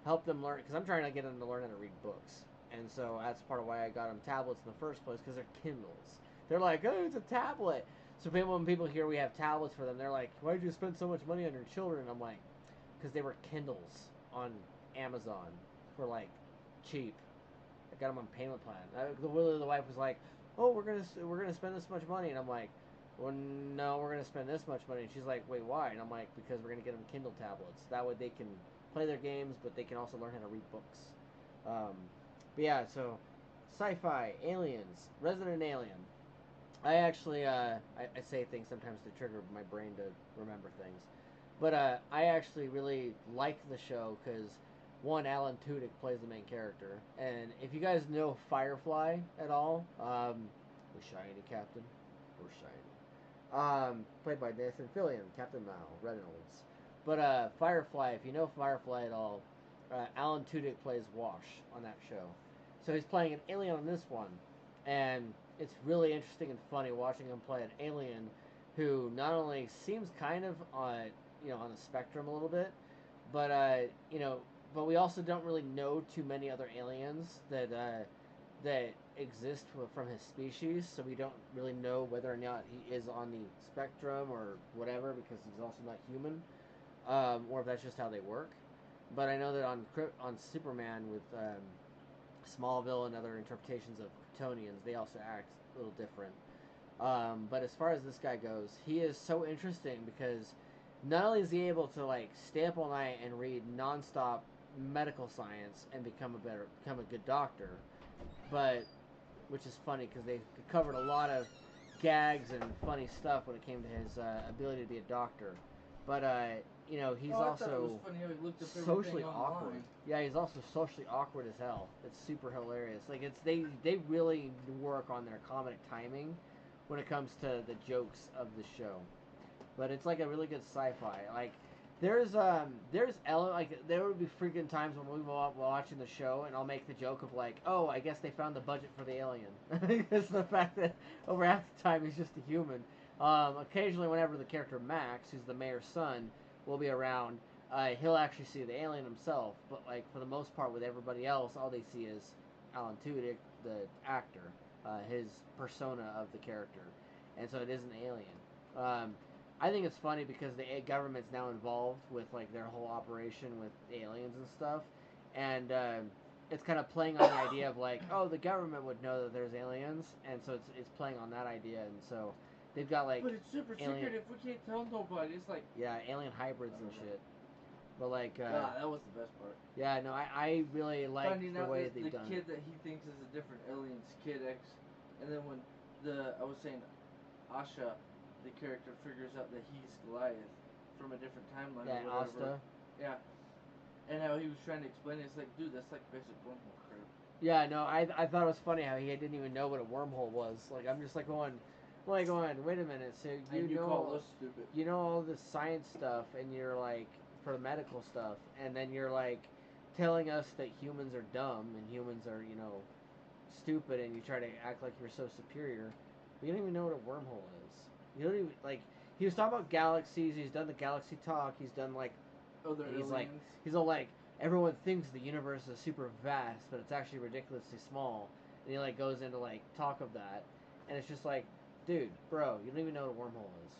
help them learn. Because I'm trying to get them to learn how to read books, and so that's part of why I got them tablets in the first place, because they're Kindles. They're like, oh, it's a tablet. So when people hear we have tablets for them, they're like, why did you spend so much money on your children? I'm like, because they were Kindles on Amazon for like cheap. I got them on payment plan. The wife was like, "Oh, we're gonna spend this much money," and I'm like, "Well, no, we're gonna spend this much money." And she's like, "Wait, why?" And I'm like, "Because we're gonna get them Kindle tablets. That way they can play their games, but they can also learn how to read books." But yeah, so sci-fi, aliens, Resident Alien. I actually I say things sometimes to trigger my brain to remember things, but I actually really like the show because one, Alan Tudyk plays the main character, and if you guys know Firefly at all, we're shiny, Captain, we're shiny. Played by Nathan Fillion, Captain Mal Reynolds. But Firefly, if you know Firefly at all, Alan Tudyk plays Wash on that show, so he's playing an alien on this one, and it's really interesting and funny watching him play an alien who not only seems kind of on on the spectrum a little bit, but but we also don't really know too many other aliens that exist from his species, so we don't really know whether or not he is on the spectrum or whatever, because he's also not human, or if that's just how they work. But I know that on Superman with Smallville and other interpretations of Kryptonians, they also act a little different. But as far as this guy goes, he is so interesting because not only is he able to like stay up all night and read nonstop medical science and become a good doctor, but which is funny because they covered a lot of gags and funny stuff when it came to his ability to be a doctor. But he's also socially awkward. Yeah, he's also socially awkward as hell. It's super hilarious. Like they really work on their comedic timing when it comes to the jokes of the show. But it's like a really good sci-fi. Like there would be freaking times when we were watching the show and I'll make the joke of like, oh, I guess they found the budget for the alien. It's the fact that over half the time he's just a human. Occasionally, whenever the character Max, who's the mayor's son, will be around, he'll actually see the alien himself. But like for the most part, with everybody else, all they see is Alan Tudyk, the actor, his persona of the character, and so it is an alien. I think it's funny because the government's now involved with like their whole operation with aliens and stuff, and it's kind of playing on the idea of like, oh, the government would know that there's aliens, and so it's playing on that idea, and so they've got like, but it's super secretive. We can't tell nobody. It's like, yeah, alien hybrids and shit. But like, that was the best part. Yeah, no, I really like finding the out way that they've done the kid it. that he thinks is a different alien's Kid X, and then when I was saying Asha, the character, figures out that he's Goliath from a different timeline Yeah, or whatever. Asta. Yeah. And how he was trying to explain it, it's like, dude, that's like basic wormhole crap. Yeah, no, I thought it was funny how he didn't even know what a wormhole was. Like, I'm just like going, wait a minute, so you call us stupid. You know all this science stuff, and you're like, for the medical stuff, and then you're like telling us that humans are dumb and humans are, stupid, and you try to act like you're so superior, but you don't even know what a wormhole is. You don't even, like, he was talking about galaxies, he's done the galaxy talk, he's done like, other aliens. Like, he's all like, everyone thinks the universe is super vast, but it's actually ridiculously small. And he like goes into like talk of that, and it's just like, dude, bro, you don't even know what a wormhole is.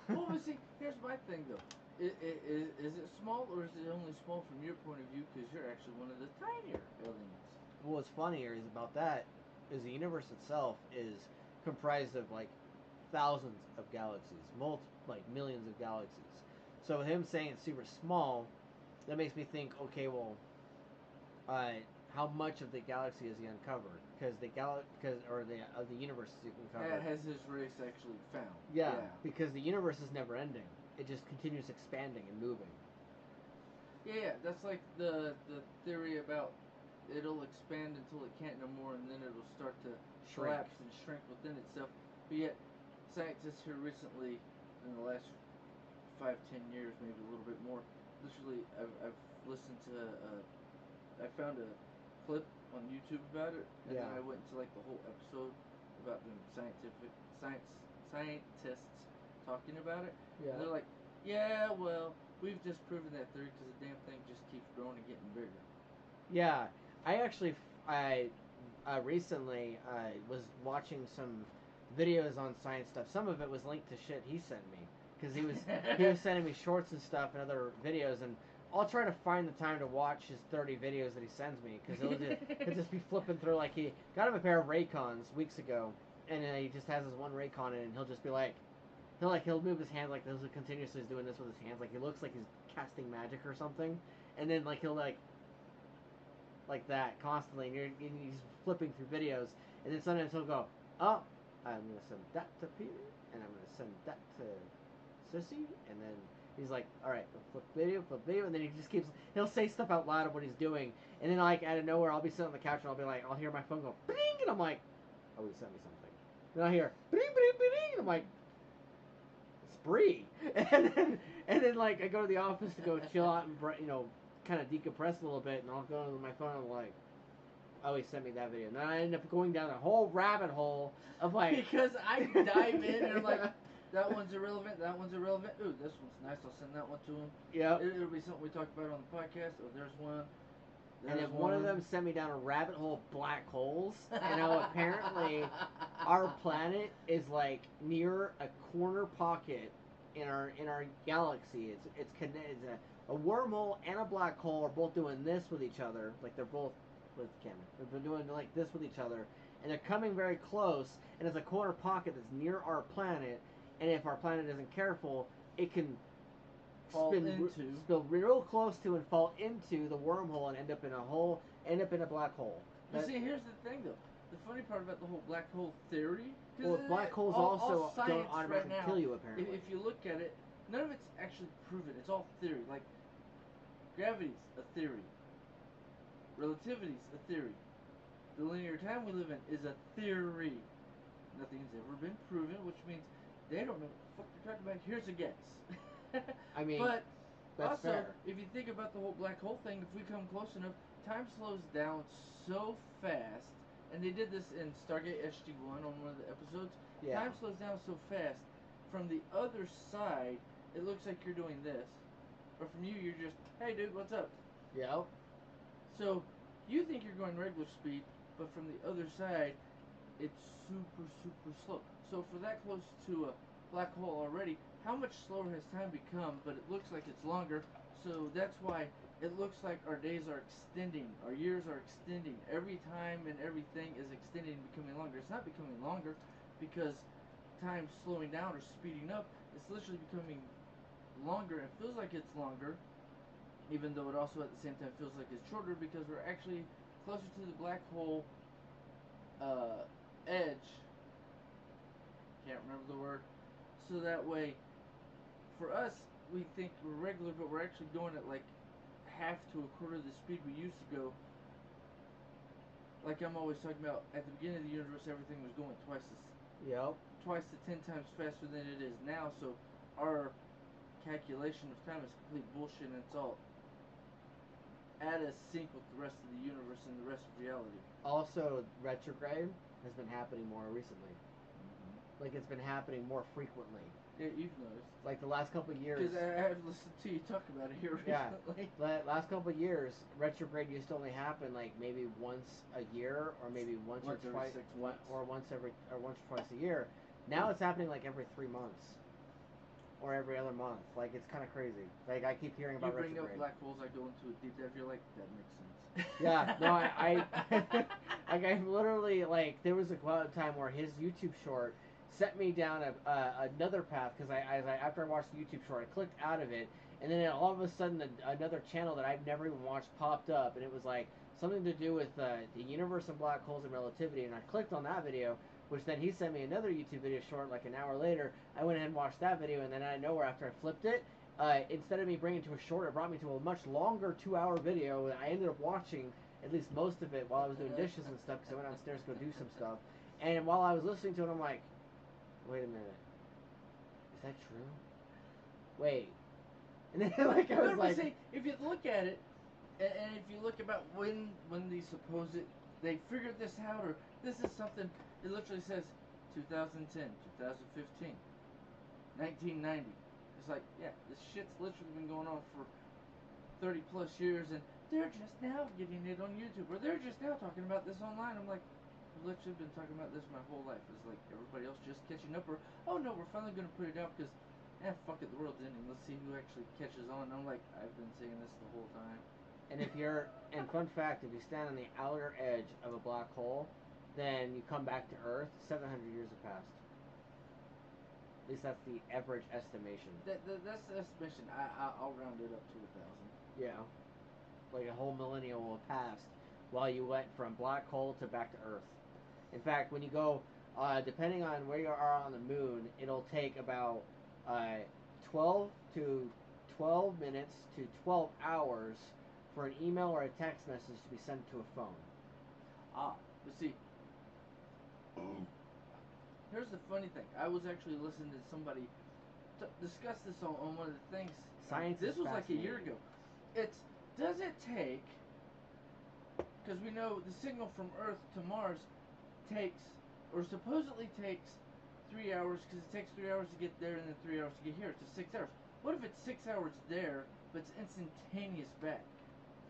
Well, but see, here's my thing though. Is it small, or is it only small from your point of view because you're actually one of the tinier aliens? Well, what's funnier is about that is the universe itself is comprised of like thousands of galaxies, like millions of galaxies. So with him saying it's super small, that makes me think, okay, well, how much of the galaxy has he uncovered? Because the universe is uncovered. Has his race actually found? Yeah, because the universe is never ending. It just continues expanding and moving. Yeah, that's like the theory about it'll expand until it can't no more, and then it'll start to collapse and shrink within itself. But yet, scientists here recently, in the last 5-10 years, maybe a little bit more, literally, I've listened to I found a clip on YouTube about it, and Yeah. then I went into like the whole episode about them scientists talking about it, Yeah. and they're like, yeah, well, we've just proven that theory because the damn thing just keeps growing and getting bigger. Yeah, I actually, I recently was watching some videos on science stuff. Some of it was linked to shit he sent me because he was sending me shorts and stuff and other videos, and I'll try to find the time to watch his 30 videos that he sends me because he'll just be flipping through. Like, he got him a pair of Raycons weeks ago, and he just has his one Raycon in, and he'll just be like. He'll move his hand like this, continuously doing this with his hands, like he looks like he's casting magic or something, and then like he'll like that constantly, and he's flipping through videos, and then sometimes he'll go, oh, I'm gonna send that to Peter, and I'm gonna send that to Sissy, and then he's like, all right, flip video, and then he just he'll say stuff out loud of what he's doing, and then like out of nowhere, I'll be sitting on the couch and I'll be like, I'll hear my phone go, bing, and I'm like, oh, he sent me something. Then I'll hear, bing, bing, bing, and I'm like, spree, and then like I go to the office to go chill out and kind of decompress a little bit, and I'll go to my phone and I'm like, oh, he sent me that video, and then I end up going down a whole rabbit hole of like because I dive in and I'm like, that one's irrelevant, that one's irrelevant. Ooh, this one's nice. I'll send that one to him. Yeah. It'll be something we talked about on the podcast. Oh, there's one. And then one of them sent me down a rabbit hole of black holes. And now apparently our planet is like near a corner pocket in our galaxy. It's a wormhole and a black hole are both doing this with each other. Like they're both with the camera. They've been doing like this with each other, and they're coming very close. And it's a corner pocket that's near our planet. And if our planet isn't careful, it can spill real close to and fall into the wormhole and end up in a black hole. But see, here's the thing though. The funny part about the whole black hole theory, well, black holes also don't automatically kill you. Apparently, if you look at it, none of it's actually proven. It's all theory. Like gravity's a theory, relativity's a theory, the linear time we live in is a theory. Nothing's ever been proven, which means they don't know what the fuck they're talking about. Here's a guess. I mean, but that's also, fair. if you think about the whole black hole thing, if we come close enough, time slows down so fast, and they did this in Stargate SG-1 on one of the episodes. Yeah. Time slows down so fast. From the other side, it looks like you're doing this, or from you, you're just, hey dude, what's up? Yep. So you think you're going regular speed, but from the other side, it's super, super slow. So if we're that close to a black hole already, how much slower has time become? But it looks like it's longer, so that's why it looks like our days are extending, our years are extending. Every time and everything is extending and becoming longer. It's not becoming longer because time's slowing down or speeding up. It's literally becoming longer. It feels like it's longer, even though it also at the same time feels like it's shorter because we're actually closer to the black hole edge. Can't remember the word. So that way, for us, we think we're regular, but we're actually going at like half to a quarter of the speed we used to go. Like I'm always talking about, at the beginning of the universe, everything was going twice to 10 times faster than it is now. So our calculation of time is complete bullshit, and it's all out of sync with the rest of the universe and the rest of reality. Also, retrograde has been happening more recently. Like it's been happening more frequently. Yeah, you've noticed. Like the last couple of years. Because I have listened to you talk about it here recently. Yeah. Last couple of years, retrograde used to only happen like maybe once a year, or maybe once or twice, or once or twice a year. Now it's happening like every 3 months, or every other month. Like it's kind of crazy. Like I keep hearing about retrograde. You bring up black holes, I go into a deep dive. You're like, that makes sense. Yeah. No, I like I literally like there was a time where his YouTube short set me down another path because after I watched the YouTube short, I clicked out of it, and then all of a sudden another channel that I've never even watched popped up, and it was like something to do with the universe and black holes and relativity, and I clicked on that video, which then he sent me another YouTube video short like an hour later. I went ahead and watched that video, and then out of nowhere after I flipped it, instead of me bringing it to a short, it brought me to a much longer 2-hour video, and I ended up watching at least most of it while I was doing dishes and stuff because I went downstairs to go do some stuff, and while I was listening to it, I'm like, wait a minute. Is that true? Wait. And then like I No, was but like, see, if you look at it, and if you look about when these supposed they figured this out, or this is something, it literally says 2010, 2015, 1990. It's like, yeah, this shit's literally been going on for 30 plus years, and they're just now getting it on YouTube, or they're just now talking about this online. I'm like, I've literally been talking about this my whole life. It's like everybody else just catching up, or oh no, we're finally gonna put it out because, fuck it, the world's ending. Let's see who actually catches on. And I'm like, I've been saying this the whole time. and fun fact, if you stand on the outer edge of a black hole, then you come back to Earth, 700 years have passed. At least that's the average estimation. That's the estimation. I'll round it up to 1,000. Yeah. Like a whole millennium will have passed while you went from black hole to back to Earth. In fact, when you go, depending on where you are on the moon, it'll take about 12 to 12 minutes to 12 hours for an email or a text message to be sent to a phone. But see, here's the funny thing. I was actually listening to somebody discuss this on one of the things. Science. This was like a year ago. Does it take? Because we know the signal from Earth to Mars takes, or supposedly takes, 3 hours. Because it takes 3 hours to get there and then 3 hours to get here. It's 6 hours. What if it's 6 hours there, but it's instantaneous back?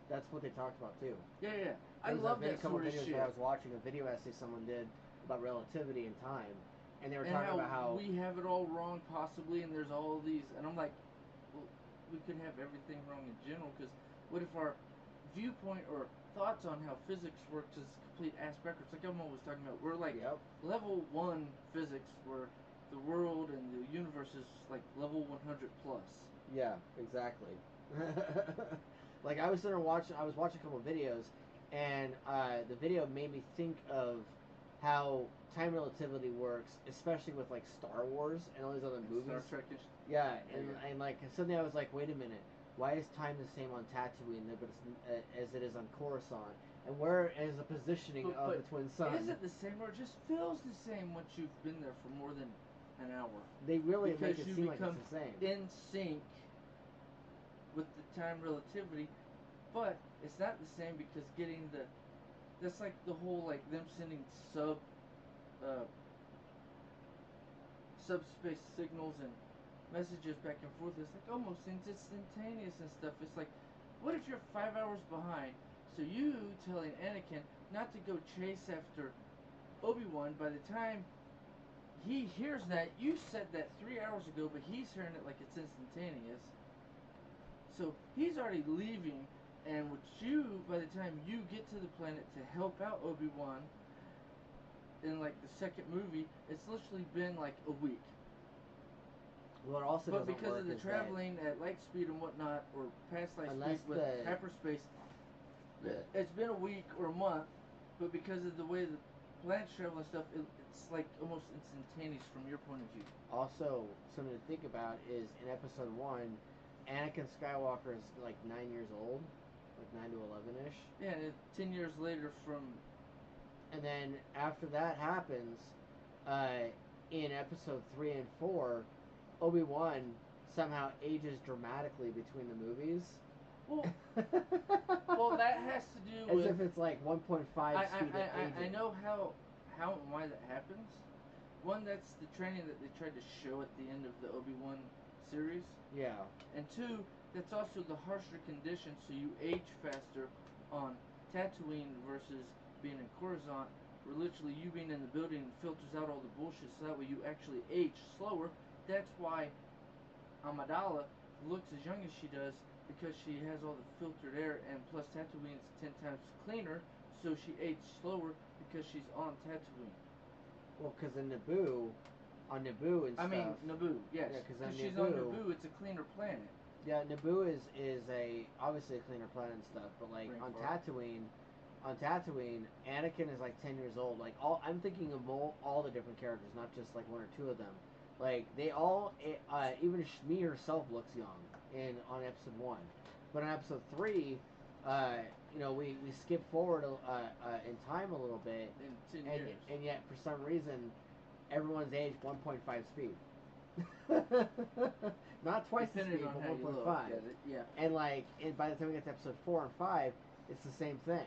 That's what they talked about too. Yeah. I love that sort of shit. I was watching a video essay someone did about relativity and time, and they were talking about how we have it all wrong possibly, and there's all these, and I'm like, well, we could have everything wrong in general, because what if our viewpoint or thoughts on how physics works is complete ass backwards? Like I'm always talking about, we're like level 1 physics, where the world and the universe is like level 100 plus. Yeah, exactly. Like I was watching a couple of videos, and the video made me think of how time relativity works, especially with like Star Wars and all these other movies. Star Trek. Yeah, and like suddenly I was like, wait a minute, why is time the same on Tatooine as it is on Coruscant? And where is the positioning of the twin suns? Is it the same, or it just feels the same once you've been there for more than an hour? They really make it seem like it's the same. In sync with the time relativity, but it's not the same because getting that's like the whole, like them sending subspace signals and messages back and forth. It's like almost instantaneous and stuff. It's like, what if you're 5 hours behind? So you telling Anakin not to go chase after Obi-Wan, by the time he hears that, you said that 3 hours ago, but he's hearing it like it's instantaneous. So he's already leaving, and with you, by the time you get to the planet to help out Obi-Wan, in like the second movie, it's literally been like a week. Well, it also but because of the traveling at light speed and whatnot, or past light speed with hyperspace, it's been a week or a month. But because of the way the planets travel and stuff, it's like almost instantaneous from your point of view. Also, something to think about is in Episode 1, Anakin Skywalker is like 9 years old, like 9 to 11-ish. Yeah, and 10 years later from... And then after that happens, in Episode 3 and 4, Obi-Wan somehow ages dramatically between the movies. Well, that has to do with... As if it's like 1.5 speed of aging. I know how and why that happens. One, that's the training that they tried to show at the end of the Obi-Wan series. Yeah. And two, that's also the harsher conditions, so you age faster on Tatooine versus being in Coruscant, where literally you being in the building filters out all the bullshit, so that way you actually age slower. That's why Amidala looks as young as she does, because she has all the filtered air, and plus Tatooine's 10 times cleaner, so she ages slower because she's on Tatooine. Well, because in Naboo, on Naboo and stuff... I mean, Naboo, yes. Yeah, because she's on Naboo, it's a cleaner planet. Yeah, Naboo is obviously a cleaner planet and stuff, but like on Tatooine, Anakin is like 10 years old. Like I'm thinking of all the different characters, not just like one or two of them. Like they all, even Shmi herself looks young on Episode 1, but on Episode 3, we skip forward in time a little bit, in 10 years, and yet for some reason, everyone's aged 1.5 speed. Not twice the Depending speed, on but how you look 1.5. at it, yeah. And like, by the time we get to episode 4 and 5, it's the same thing.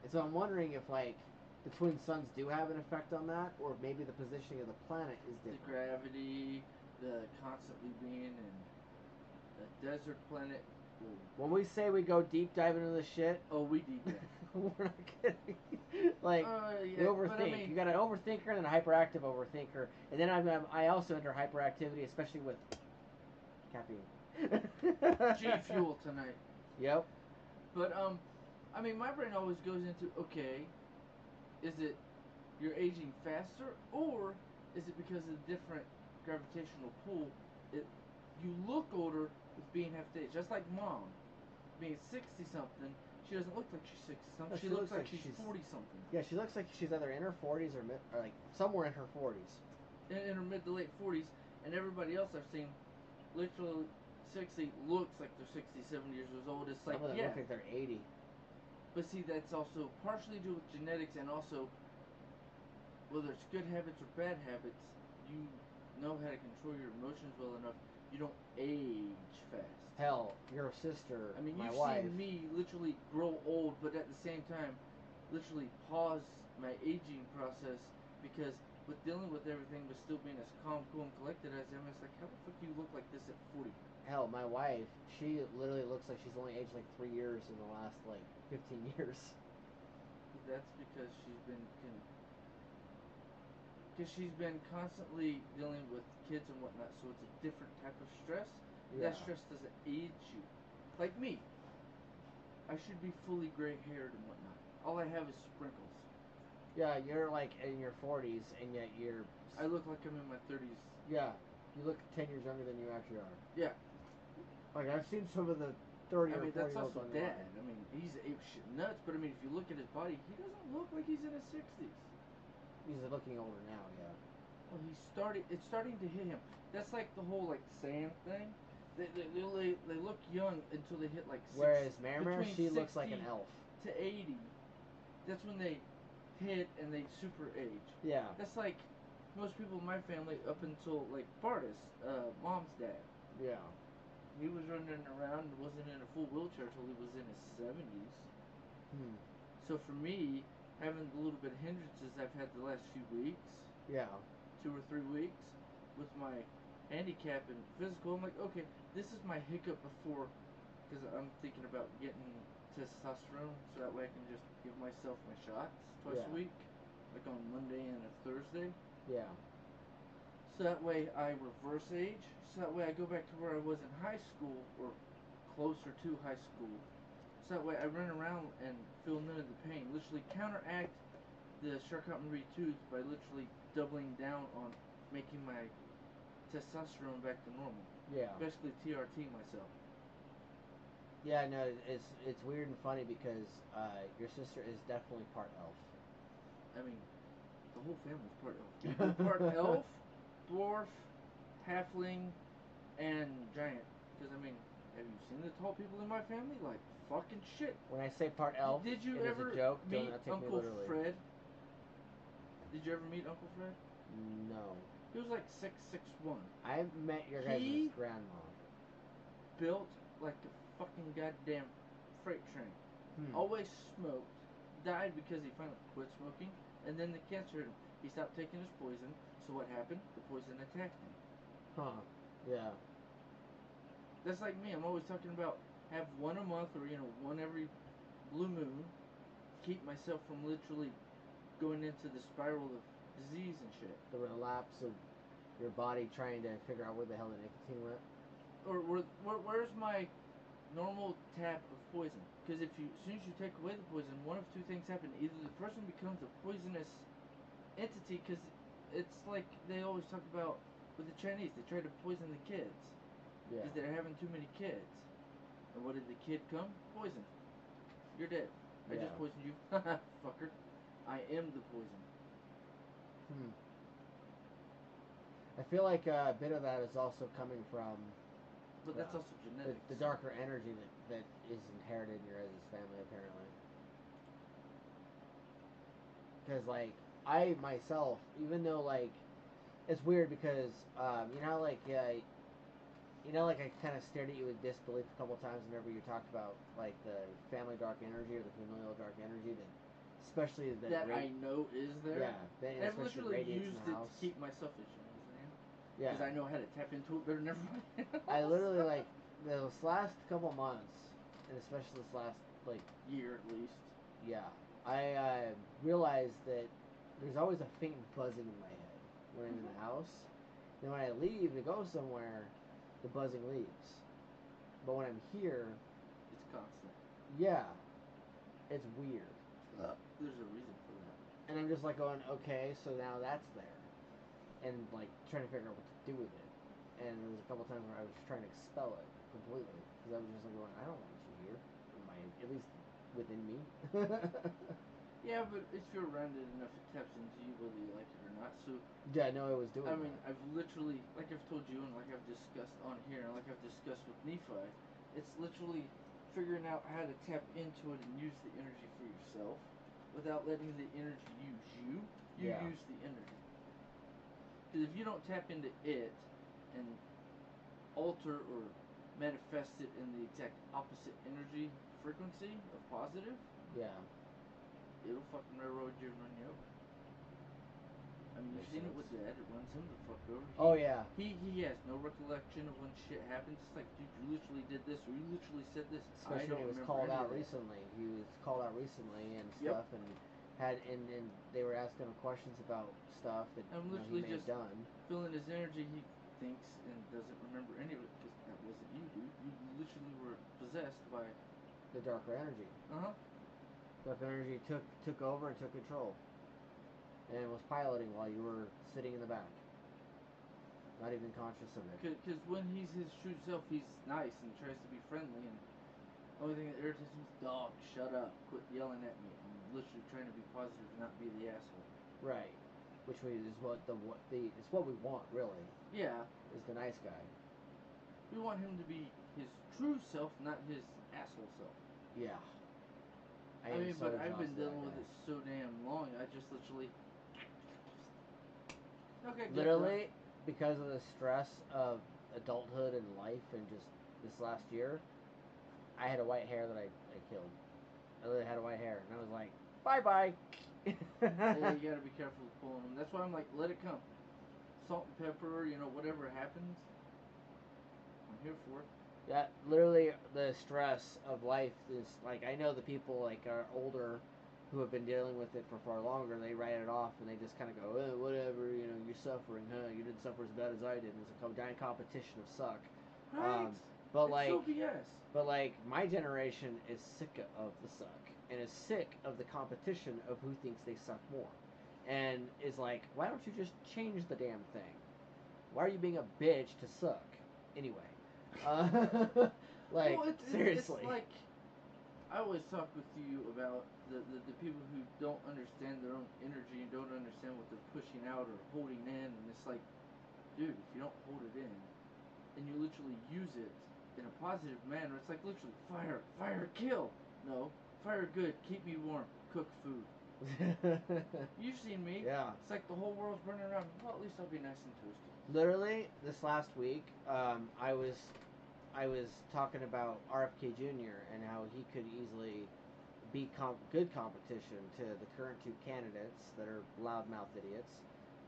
And so I'm wondering if like the twin suns do have an effect on that, or maybe the positioning of the planet is The different. gravity, the constantly being in a desert planet. When we say we go deep diving into the shit, Oh, we deep dive. we're not kidding. Like, Yeah, we overthink. but I mean, You got an overthinker and a hyperactive overthinker, and then I also enter hyperactivity, especially with caffeine. G Fuel tonight. Yep. But I mean, my brain always goes into, okay, is it you're aging faster, or is it because of the different gravitational pull? You look older with being half the age. Just like mom, being 60 something, she doesn't look like she's 60 something. No, she looks like she's 40 something. Yeah, she looks like she's either in her 40s or like somewhere in her 40s. In her mid to late 40s, and everybody else I've seen, literally 60, looks like they're 60, 70 years old. It's like, Some of them yeah. look like they're 80. But see, that's also partially due with genetics, and also whether it's good habits or bad habits, you know how to control your emotions well enough. You don't age fast. Hell, your sister, I mean, my you've wife. seen me literally grow old, but at the same time, literally pause my aging process because with dealing with everything, but still being as calm, cool, and collected as I am, it's like, how the fuck do you look like this at 40? Hell, my wife, she literally looks like she's only aged like 3 years in the last like 15 years. That's because she's been constantly dealing with kids and whatnot, so it's a different type of stress. Yeah. That stress doesn't age you. Like me, I should be fully gray haired and whatnot. All I have is sprinkles. Yeah, you're like in your 40s, and yet you're. I look like I'm in my 30s. Yeah, you look 10 years younger than you actually are. Yeah. Like, I've seen some of the 30 I mean, or 40 that's year olds also on dad. I mean, he's ape shit nuts, but I mean, if you look at his body, he doesn't look like he's in his 60s. He's looking older now, yeah. Well, it's starting to hit him. That's like the whole, like, sand thing. They look young until they hit, like, Whereas Marimar, she looks like an 60 elf. to 80. That's when they hit and they super age. Yeah. That's like most people in my family up until, like, Bartis, mom's dad. Yeah. He was running around and wasn't in a full wheelchair until he was in his 70s. So for me, having the little bit of hindrances I've had the last few weeks, Yeah. 2 or 3 weeks, with my handicap and physical, I'm like, okay, this is my hiccup before, because I'm thinking about getting testosterone, so that way I can just give myself my shots twice a week, like on Monday and a Thursday. Yeah. So that way I reverse age, so that way I go back to where I was in high school, or closer to high school. So that way I run around and feel none of the pain. Literally counteract the Charcot-Marie Tooth by literally doubling down on making my testosterone back to normal. Yeah. Basically TRT myself. Yeah, no, it's weird and funny because your sister is definitely part elf. I mean, the whole family's part elf. We're part elf, dwarf, halfling, and giant. Because, I mean, have you seen the tall people in my family? Like, fucking shit. When I say part elf, Did you it ever is a joke. Do meet not take me Uncle literally. Fred? Did you ever meet Uncle Fred? No. He was like 6'1". I've met your guys' grandma. Built like a fucking goddamn freight train. Hmm. Always smoked. Died because he finally quit smoking. And then the cancer hit him. He stopped taking his poison. So what happened? The poison attacked him. Huh. Yeah. That's like me. I'm always talking about have one a month or, one every blue moon. Keep myself from literally going into the spiral of disease and shit. The relapse of your body trying to figure out where the hell the nicotine went. Or where's my normal tap of poison? Because as soon as you take away the poison, one of two things happen. Either the person becomes a poisonous entity, because it's like they always talk about with the Chinese, they try to poison the kids. Yeah. Because they're having too many kids. And what did the kid come? Poison. You're dead. I just poisoned you. Fucker. I am the poison. I feel like a bit of that is also coming from. But that's also genetics. The darker energy that is inherited in your guys' family, apparently. Because, like, I myself, even though, like, it's weird because like I kind of stared at you with disbelief a couple times whenever you talked about like the family dark energy or the familial dark energy that, especially that I know is there. Yeah, that And I've especially literally radiates in used the it house. to keep my selfish, you know what I'm saying? Yeah, Because I know how to tap into it better than everybody else. I literally like those last couple months, and especially this last like year at least. yeah, I realized that there's always a faint buzzing in my head when I'm in the house. Then when I leave to go somewhere, the buzzing leaves. But when I'm here, It's constant. yeah, it's weird. There's a reason for that. And I'm just like going, okay, so now that's there, and like trying to figure out what to do with it. And there was a couple times where I was trying to expel it completely because I was just like going, I don't want you here, at least within me. Yeah, but if you're around it enough, it taps into you whether you like it or not. So Yeah, I know I was doing. I mean, that. I've literally, like I've told you, and like I've discussed on here, and like I've discussed with Nephi, it's literally figuring out how to tap into it and use the energy for yourself without letting the energy use you. You Yeah. use the energy. Because if you don't tap into it and alter or manifest it in the exact opposite energy frequency of positive, Yeah. it'll fucking railroad you and run you over. I mean, you've Makes seen it sense. with Dad. It runs him the fuck over. Oh yeah. He has no recollection of when shit happened. It's like, dude, you literally did this, or you literally said this. I Especially don't when he was remember called any out of that. recently. He was called out recently and Yep. stuff, and and they were asking him questions about stuff that I'm he literally may just have done. feeling his energy. He thinks and doesn't remember any of it because that wasn't you, dude. You literally were possessed by. The darker energy. Darker energy took over and took control, and was piloting while you were sitting in the back, not even conscious of it. Because when he's his true self, he's nice and tries to be friendly. And the only thing that irritates him is, dog, shut up, quit yelling at me. I'm literally trying to be positive and not be the asshole. Right. Which is it's what we want really. Yeah. Is the nice guy. We want him to be his true self, not his asshole self. Yeah. I mean, but I've been dealing with it so damn long. I just literally. Okay. Literally, because of the stress of adulthood and life and just this last year, I had a white hair that I killed. I literally had a white hair, and I was like, bye bye. Yeah, you gotta be careful with pulling them. That's why I'm like, let it come. Salt and pepper, whatever happens, I'm here for it. Yeah, literally, the stress of life is like, I know the people like are older who have been dealing with it for far longer. They write it off and they just kind of go, whatever, you're suffering, huh? You didn't suffer as bad as I did. And it's a giant competition of suck. Right. But it's like, so BS. But like, my generation is sick of the suck and is sick of the competition of who thinks they suck more, and is like, why don't you just change the damn thing? Why are you being a bitch to suck anyway? Like, well, seriously. It's like, I always talk with you about the people who don't understand their own energy and don't understand what they're pushing out or holding in, and it's like, dude, if you don't hold it in and you literally use it in a positive manner, it's like literally fire, kill. No, fire good, keep me warm, cook food. You've seen me. Yeah. It's like the whole world's burning around. Well, at least I'll be nice and toasty. Literally, this last week, I was talking about RFK Jr. and how he could easily be good competition to the current two candidates that are loudmouth idiots.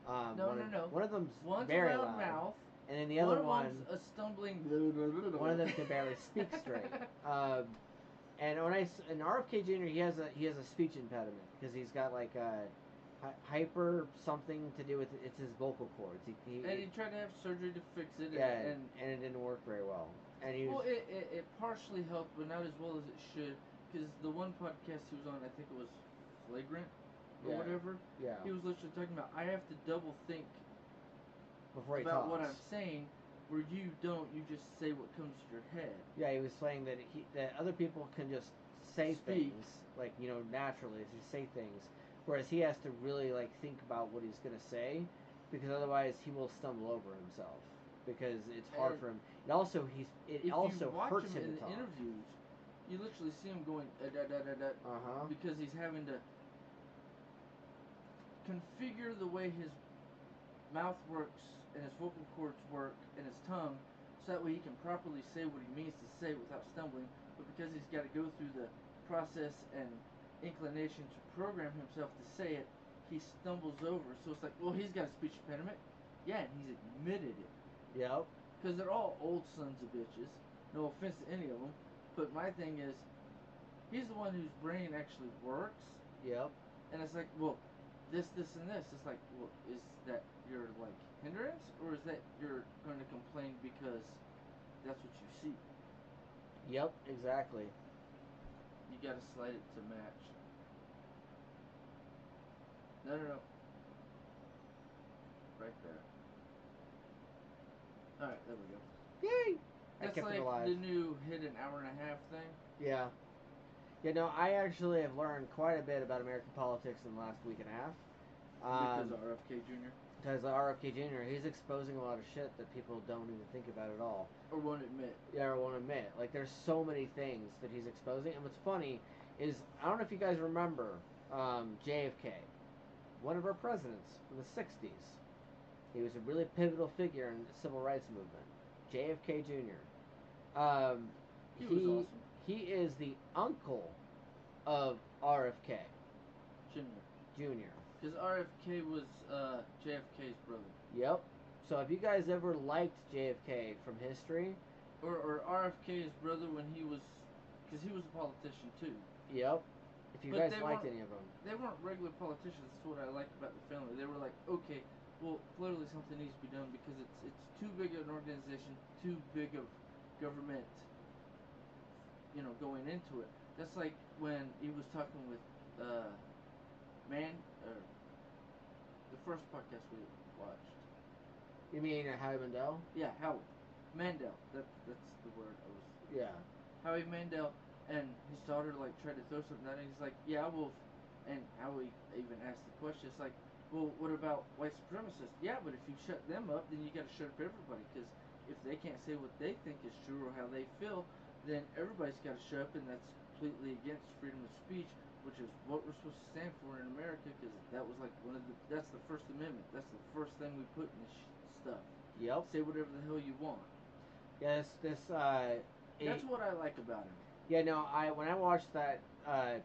No. One of them's One's very a loud loud, mouth, and then the other one's a stumbling. One of them can barely speak straight. And in RFK Jr. he has a speech impediment because he's got like a hyper something to do with it's his vocal cords. And he tried to have surgery to fix it. Yeah, and it didn't work very well. And it partially helped, but not as well as it should. Because the one podcast he was on, I think it was Flagrant or whatever. Yeah. He was literally talking about, I have to double think before he about talks. what I'm saying, where you don't. You just say what comes to your head. Yeah, he was saying that that other people can just say things like naturally, as you say things, whereas he has to really like think about what he's gonna say, because otherwise he will stumble over himself because it's hard for him. It also hurts him in to the talk. interviews, you literally see him going because he's having to configure the way his mouth works and his vocal cords work and his tongue, so that way he can properly say what he means to say without stumbling. But because he's got to go through the process and inclination to program himself to say it, he stumbles over. So it's like, well, he's got a speech impediment. Yeah, and he's admitted it. Yep. Because they're all old sons of bitches. No offense to any of them. But my thing is, he's the one whose brain actually works. Yep. And it's like, well, this, and this. It's like, well, is that your, like, hindrance? Or is that you're going to complain because that's what you see? Yep, exactly. You got to slide it to match. No. Right there. Alright, there we go. Yay! That's like the new hit an hour and a half thing. Yeah. You know, I actually have learned quite a bit about American politics in the last week and a half. Because of RFK Jr.? Because of RFK Jr., he's exposing a lot of shit that people don't even think about at all. Or won't admit. Yeah, or won't admit. Like, there's so many things that he's exposing. And what's funny is, I don't know if you guys remember JFK, one of our presidents from the 60s. He was a really pivotal figure in the civil rights movement. JFK Jr. He was awesome. He is the uncle of RFK Jr. Because RFK was JFK's brother. Yep. So if you guys ever liked JFK from history, or RFK's brother when he was, because he was a politician too. Yep. If you guys liked any of them, they weren't regular politicians. That's what I liked about the family. They were like, okay, well, clearly something needs to be done because it's too big of an organization, too big of government, going into it. That's like when he was talking with the first podcast we watched. You mean Howie Mandel? Yeah, Howie Mandel. That's the word I was. Yeah. Howie Mandel and his daughter like tried to throw something at him. He's like, yeah, well, and Howie even asked the question. It's like, well, what about white supremacists? Yeah, but if you shut them up, then you got to shut up everybody because if they can't say what they think is true or how they feel, then everybody's got to shut up, and that's completely against freedom of speech, which is what we're supposed to stand for in America, because that was like that's the First Amendment. That's the first thing we put in this stuff. Yep. Say whatever the hell you want. Yes, that's what I like about him. Yeah, no, when I watched that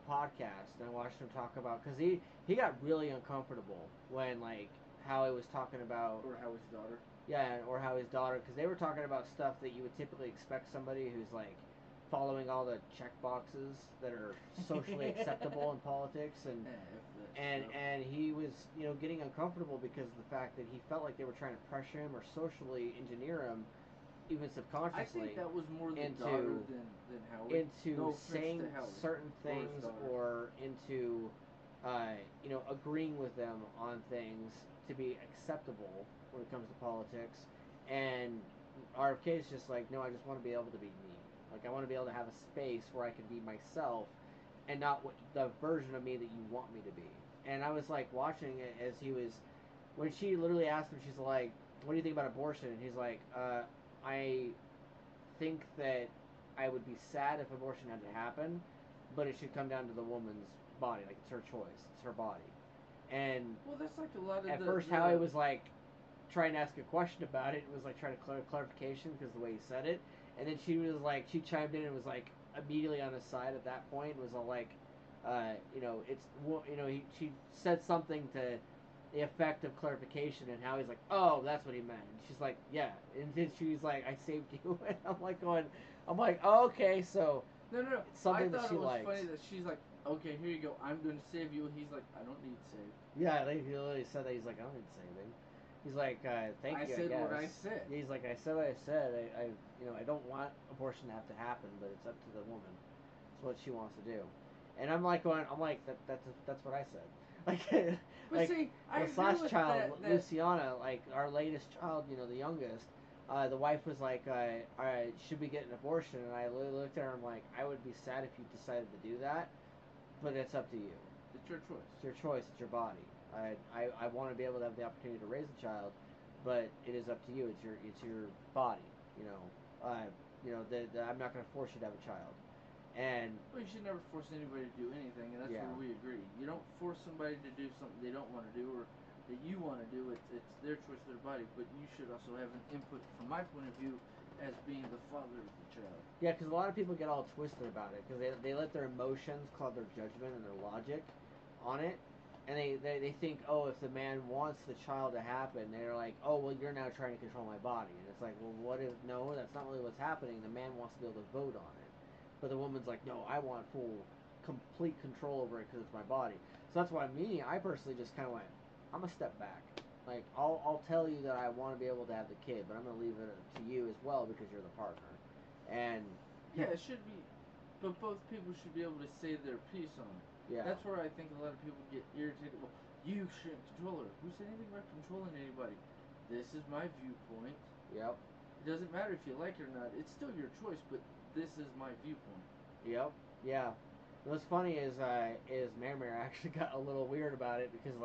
podcast and I watched him talk about, because he got really uncomfortable when like Howie was talking about, or Howie's daughter. Yeah, or Howie's daughter, because they were talking about stuff that you would typically expect somebody who's like following all the check boxes that are socially acceptable in politics, and he was getting uncomfortable because of the fact that he felt like they were trying to pressure him or socially engineer him, even subconsciously. I think that was more the daughter than Howie. Into saying certain things or into agreeing with them on things to be acceptable when it comes to politics. And RFK is just like, no, I just want to be able to be me. Like, I want to be able to have a space where I can be myself and not the version of me that you want me to be. And I was like watching it as he was, when she literally asked him, she's like, what do you think about abortion? And he's like, I think that I would be sad if abortion had to happen, but it should come down to the woman's body. Like, it's her choice. It's her body. And well, that's like a lot of at first Howie was like trying to ask a question about it. It was like trying to clarification because of the way he said it. And then she was like, she chimed in and was like immediately on his side at that point. Was all like, she said something to the effect of clarification, and Howie's like, oh, that's what he meant. And she's like, yeah. And then she's like, I saved you. And I'm like, oh, okay, so. No. It's something that she likes. I thought it was funny that she's like, okay, here you go. I'm going to save you. He's like, I don't need saved. Yeah, he literally said that. He's like, I don't need saving. He's like, thank you. I said what I said. He's like, I said what I said. I don't want abortion to have to happen, but it's up to the woman. It's what she wants to do. And I'm like that's what I said. Like, but like see, this last child, Luciana, like our latest child, the youngest. The wife was like, should we get an abortion? And I looked at her and I'm like, I would be sad if you decided to do that, but it's up to you. It's your choice. It's your choice. It's your body. I want to be able to have the opportunity to raise a child, but it is up to you. It's your body. I'm not going to force you to have a child. And Well, you should never force anybody to do anything, and that's yeah, where we agree. You don't force somebody to do something they don't want to do or that you want to do. It's their choice, their body. But you should also have an input, from my point of view, as being the father of the child. yeah, because a lot of people get all twisted about it because they let their emotions cloud their judgment and their logic on it. And they think, oh, if the man wants the child to happen, they're like, oh, well, you're now trying to control my body. And it's like, well, what if, no, that's not really what's happening. The man wants to be able to vote on it. But the woman's like, no, I want full, complete control over it because it's my body. So that's why I personally just kind of went, I'm going to step back. Like, I'll tell you that I want to be able to have the kid, but I'm going to leave it to you as well because you're the partner. And Yeah, it should be, but both people should be able to say their piece on it. yeah, That's where I think a lot of people get irritated. Well, you shouldn't control her. Who said anything about controlling anybody? This is my viewpoint. yep, It doesn't matter if you like it or not. It's still your choice, but this is my viewpoint. yep, yeah. What's funny is Mary actually got a little weird about it because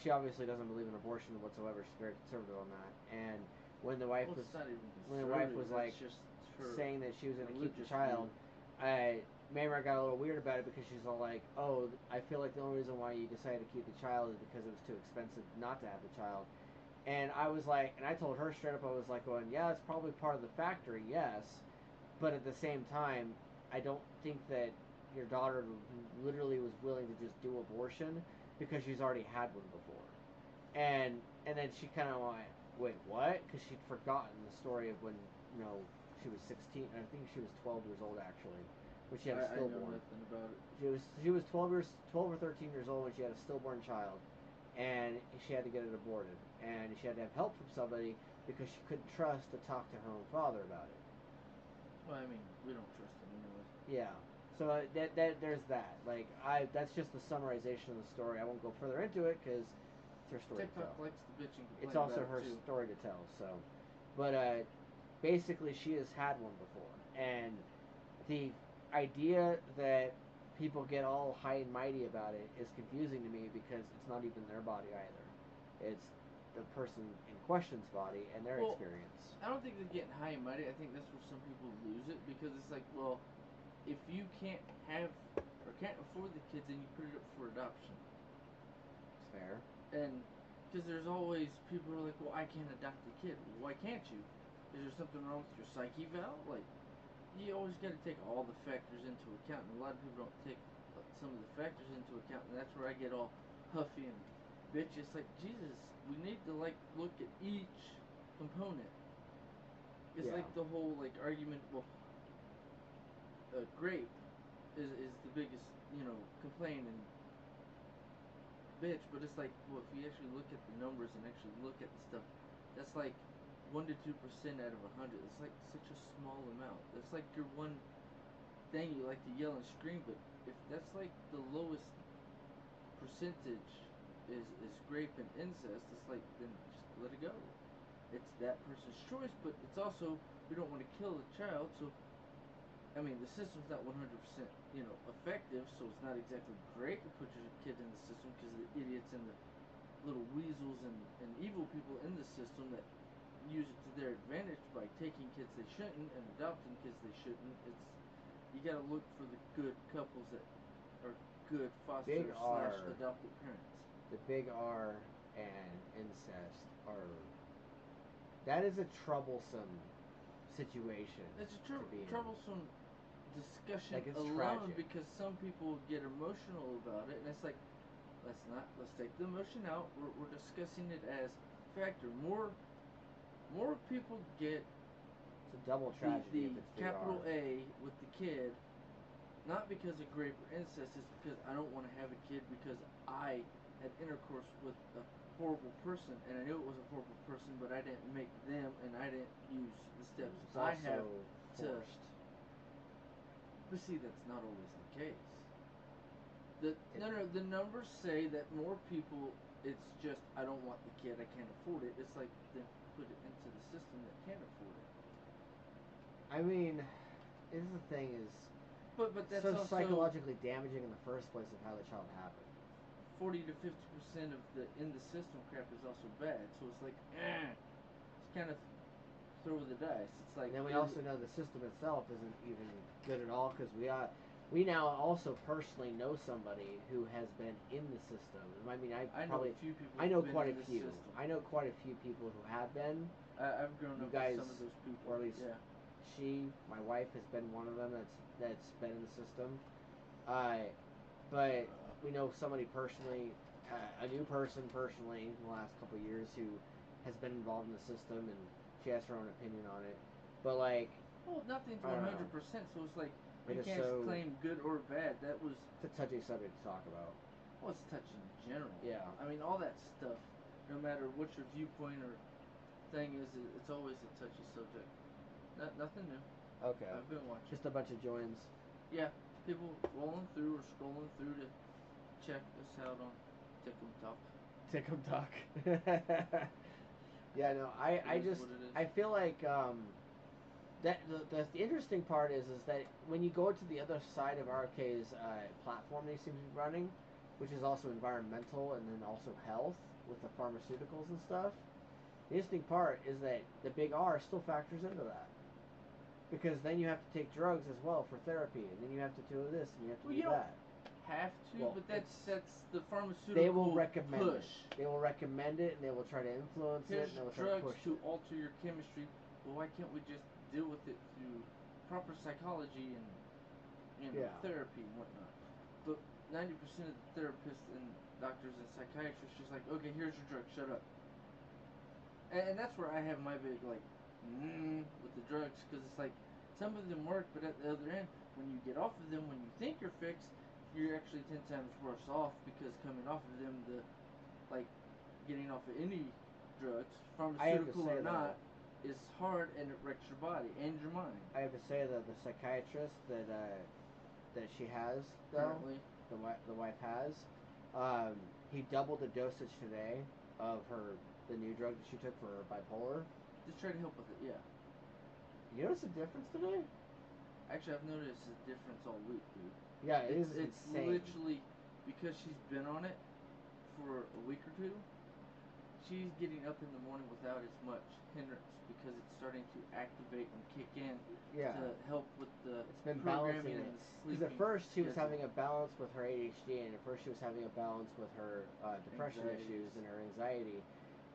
she obviously doesn't believe in abortion whatsoever. She's very conservative on that. And when the wife Well, was it's not even when the wife was conservative. like That's just her saying that she was going to keep the religious child, view. Mary got a little weird about it because she's all like, "Oh, I feel like the only reason why you decided to keep the child is because it was too expensive not to have the child." And I was like, and I told her straight up, I was like, going, "Yeah, it's probably part of the factor, yes, but at the same time, I don't think that your daughter literally was willing to just do abortion because she's already had one before." And then she kind of went, "Wait, what?" Because she'd forgotten the story of when she was 16. I think she was 12 years old actually, when she had a I know stillborn. nothing about it. She was 12 or 13 years old when she had a stillborn child, and she had to get it aborted, and she had to have help from somebody because she couldn't trust to talk to her own father about it. Well, I mean, we don't trust them anyways. Yeah. So that there's that. Like that's just the summarization of the story. I won't go further into it because it's her story to TikTok tell. likes to bitch and complain It's also about her it too. story to tell. So, but basically, she has had one before, and the idea that people get all high and mighty about it is confusing to me because it's not even their body either. It's the person in question's body and their Well, experience. I don't think they're getting high and mighty. I think that's where some people lose it because it's like, well, if you can't have or can't afford the kids, then you put it up for adoption. It's fair. And because there's always people who are like, well, I can't adopt a kid. Well, why can't you? Is there something wrong with your psyche, Val? Like, you always got to take all the factors into account, and a lot of people don't take some of the factors into account, and that's where I get all huffy and bitchy. It's like, Jesus, we need to like look at each component. It's Yeah. like the whole like argument. Well, grape is the biggest complaint and bitch, but it's like, well, if you actually look at the numbers and actually look at the stuff, that's like 1 to 2% out of 100. It's like such a small amount. That's like your one thing you like to yell and scream, but if that's like the lowest percentage is rape and incest, it's like, then just let it go. It's that person's choice, but it's also, we don't want to kill the child, so I mean, the system's not 100%, effective, so it's not exactly great to put your kid in the system because of the idiots and the little weasels and evil people in the system that use it to their advantage by taking kids they shouldn't and adopting kids they shouldn't. It's, you got to look for the good couples that are good foster slash adopted parents. The big R and incest are. That is a troublesome situation. It's a to be in. troublesome discussion Like, it's alone tragic. because some people get emotional about it, and it's like, let's take the emotion out. We're discussing it as factor. More people get It's a double tragedy if the it's big capital R. A with the kid, not because of rape or incest. It's because I don't want to have a kid because I had intercourse with a horrible person, and I knew it was a horrible person, but I didn't make them, and I didn't use the steps It's I also have to. forced. But see, that's not always the case. The numbers say that more people, it's just, I don't want the kid, I can't afford it. It's like, then put it into the system that can't afford it. I mean, this is the thing is, But that's so also psychologically damaging in the first place of how the child happened. 40 to 50% of the in the system crap is also bad. So it's like, it's kind of throw the dice. It's like, and then we also know the system itself isn't even good at all because we now also personally know somebody who has been in the system. I mean, I know a few people. I know who've quite been a in this few. system. I know quite a few people who have been. I've grown You up guys, with some of those people. or at least yeah. my wife has been one of them that's been in the system. But we know somebody personally, a new person personally in the last couple of years who has been involved in the system, and she has her own opinion on it. But like, well, nothing's 100%. So it's like you can't claim good or bad. That was it's a touchy subject to talk about. Well, it's touchy in general. Yeah. I mean, all that stuff. No matter what your viewpoint or thing is, it's always a touchy subject. Nothing new. Okay. I've been watching. Just a bunch of joins. Yeah, people rolling through or scrolling through to check us out on Tickum Talk. Yeah, no, I feel like that the interesting part is that when you go to the other side of RK's platform they seem to be running, which is also environmental and then also health with the pharmaceuticals and stuff. The interesting part is that the big R still factors into that. Because then you have to take drugs as well for therapy, and then you have to do this, and you have to do that. Have to, well, but that's the pharmaceutical they will recommend push. They will recommend it, and they will try to influence Here's it, and they will try to push drugs to alter your chemistry. Well, why can't we just deal with it through proper psychology and therapy and whatnot? But 90% of the therapists and doctors and psychiatrists just like, okay, here's your drug, shut up. And that's where I have my big like, with the drugs, because it's like some of them work, but at the other end, when you get off of them, when you think you're fixed, you're actually 10 times worse off, because coming off of them, like getting off of any drugs, pharmaceutical or not, is hard, and it wrecks your body and your mind. I have to say that the psychiatrist that she has, though, currently, the wife has, he doubled the dosage today of the new drug that she took for her bipolar. Just try to help with it, yeah. You notice a difference today? Actually, I've noticed a difference all week, dude. Yeah, it's insane. Literally, because she's been on it for a week or two, she's getting up in the morning without as much hindrance, because it's starting to activate and kick in to help with the programming and the sleeping. Because at first she was having a balance with her ADHD, and at first she was having a balance with her depression issues and her anxiety.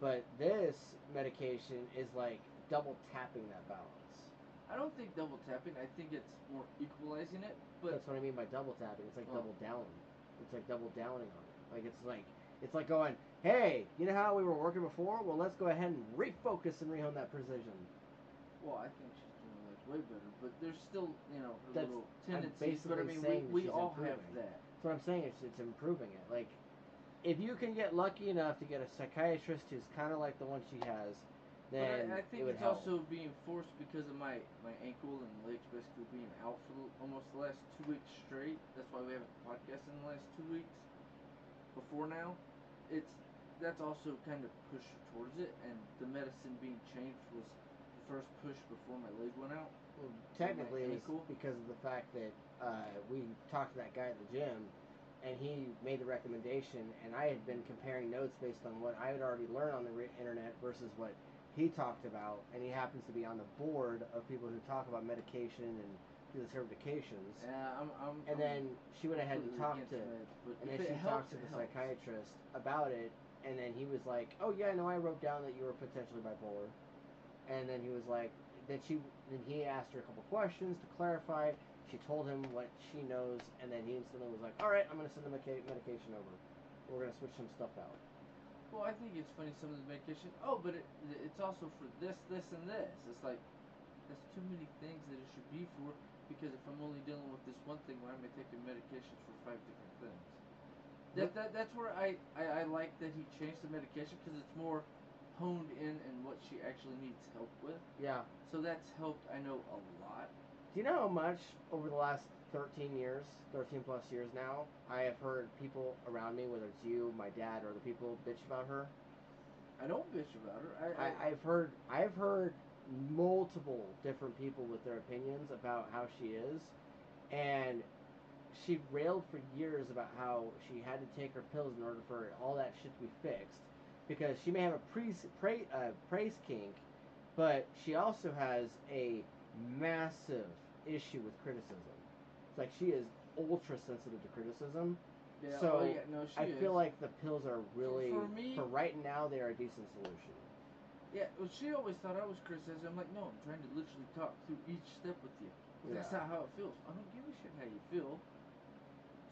But this medication is like double tapping that balance. I don't think double tapping. I think it's more equalizing it. But that's what I mean by double tapping. It's like double downing. It's like double downing on it. It's like going, hey, you know how we were working before? Well, let's go ahead and refocus and rehome that precision. Well, I think she's doing like way better, but there's still, her little tendencies. But I mean, we all have that. That's what I'm saying. It's improving it. Like, if you can get lucky enough to get a psychiatrist who's kind of like the one she has, then but I think it's also being forced because of my ankle and legs basically being out for almost the last 2 weeks straight. That's why we haven't podcasted in the last 2 weeks. Before now, that's also kind of pushed towards it, and the medicine being changed was the first push before my leg went out. Well, technically, it was because of the fact that we talked to that guy at the gym, and he made the recommendation, and I had been comparing notes based on what I had already learned on the internet versus what he talked about, and he happens to be on the board of people who talk about medication and do the certifications. Yeah, and then she went ahead and talked to the psychiatrist about it, and then he was like, "Oh yeah, no, I wrote down that you were potentially bipolar." And then he was like, then he asked her a couple questions to clarify. She told him what she knows, and then he instantly was like, "All right, I'm going to send the medication over. We're going to switch some stuff out." Well, I think it's funny, some of the medication. Oh, but it's also for this, and this. It's like, that's too many things that it should be for, because if I'm only dealing with this one thing, why am I taking medications for 5 different things? That's where I like that he changed the medication, because it's more honed in what she actually needs help with. Yeah. So that's helped, I know, a lot. Do you know how much over the last 13 plus years now, I have heard people around me, whether it's you, my dad, or other people, bitch about her? I don't bitch about her. I've heard multiple different people with their opinions about how she is, and she railed for years about how she had to take her pills in order for all that shit to be fixed, because she may have a praise kink, But she also has a massive issue with criticism. It's like she is ultra sensitive to criticism. Yeah. So Oh yeah. No, she I is. feel like the pills are really, for me, for right now, they are a decent solution. Yeah, well, she always thought I was criticizing. I'm like, no, I'm trying to literally talk through each step with you. That's Yeah. not how it feels. I don't give a shit how you feel.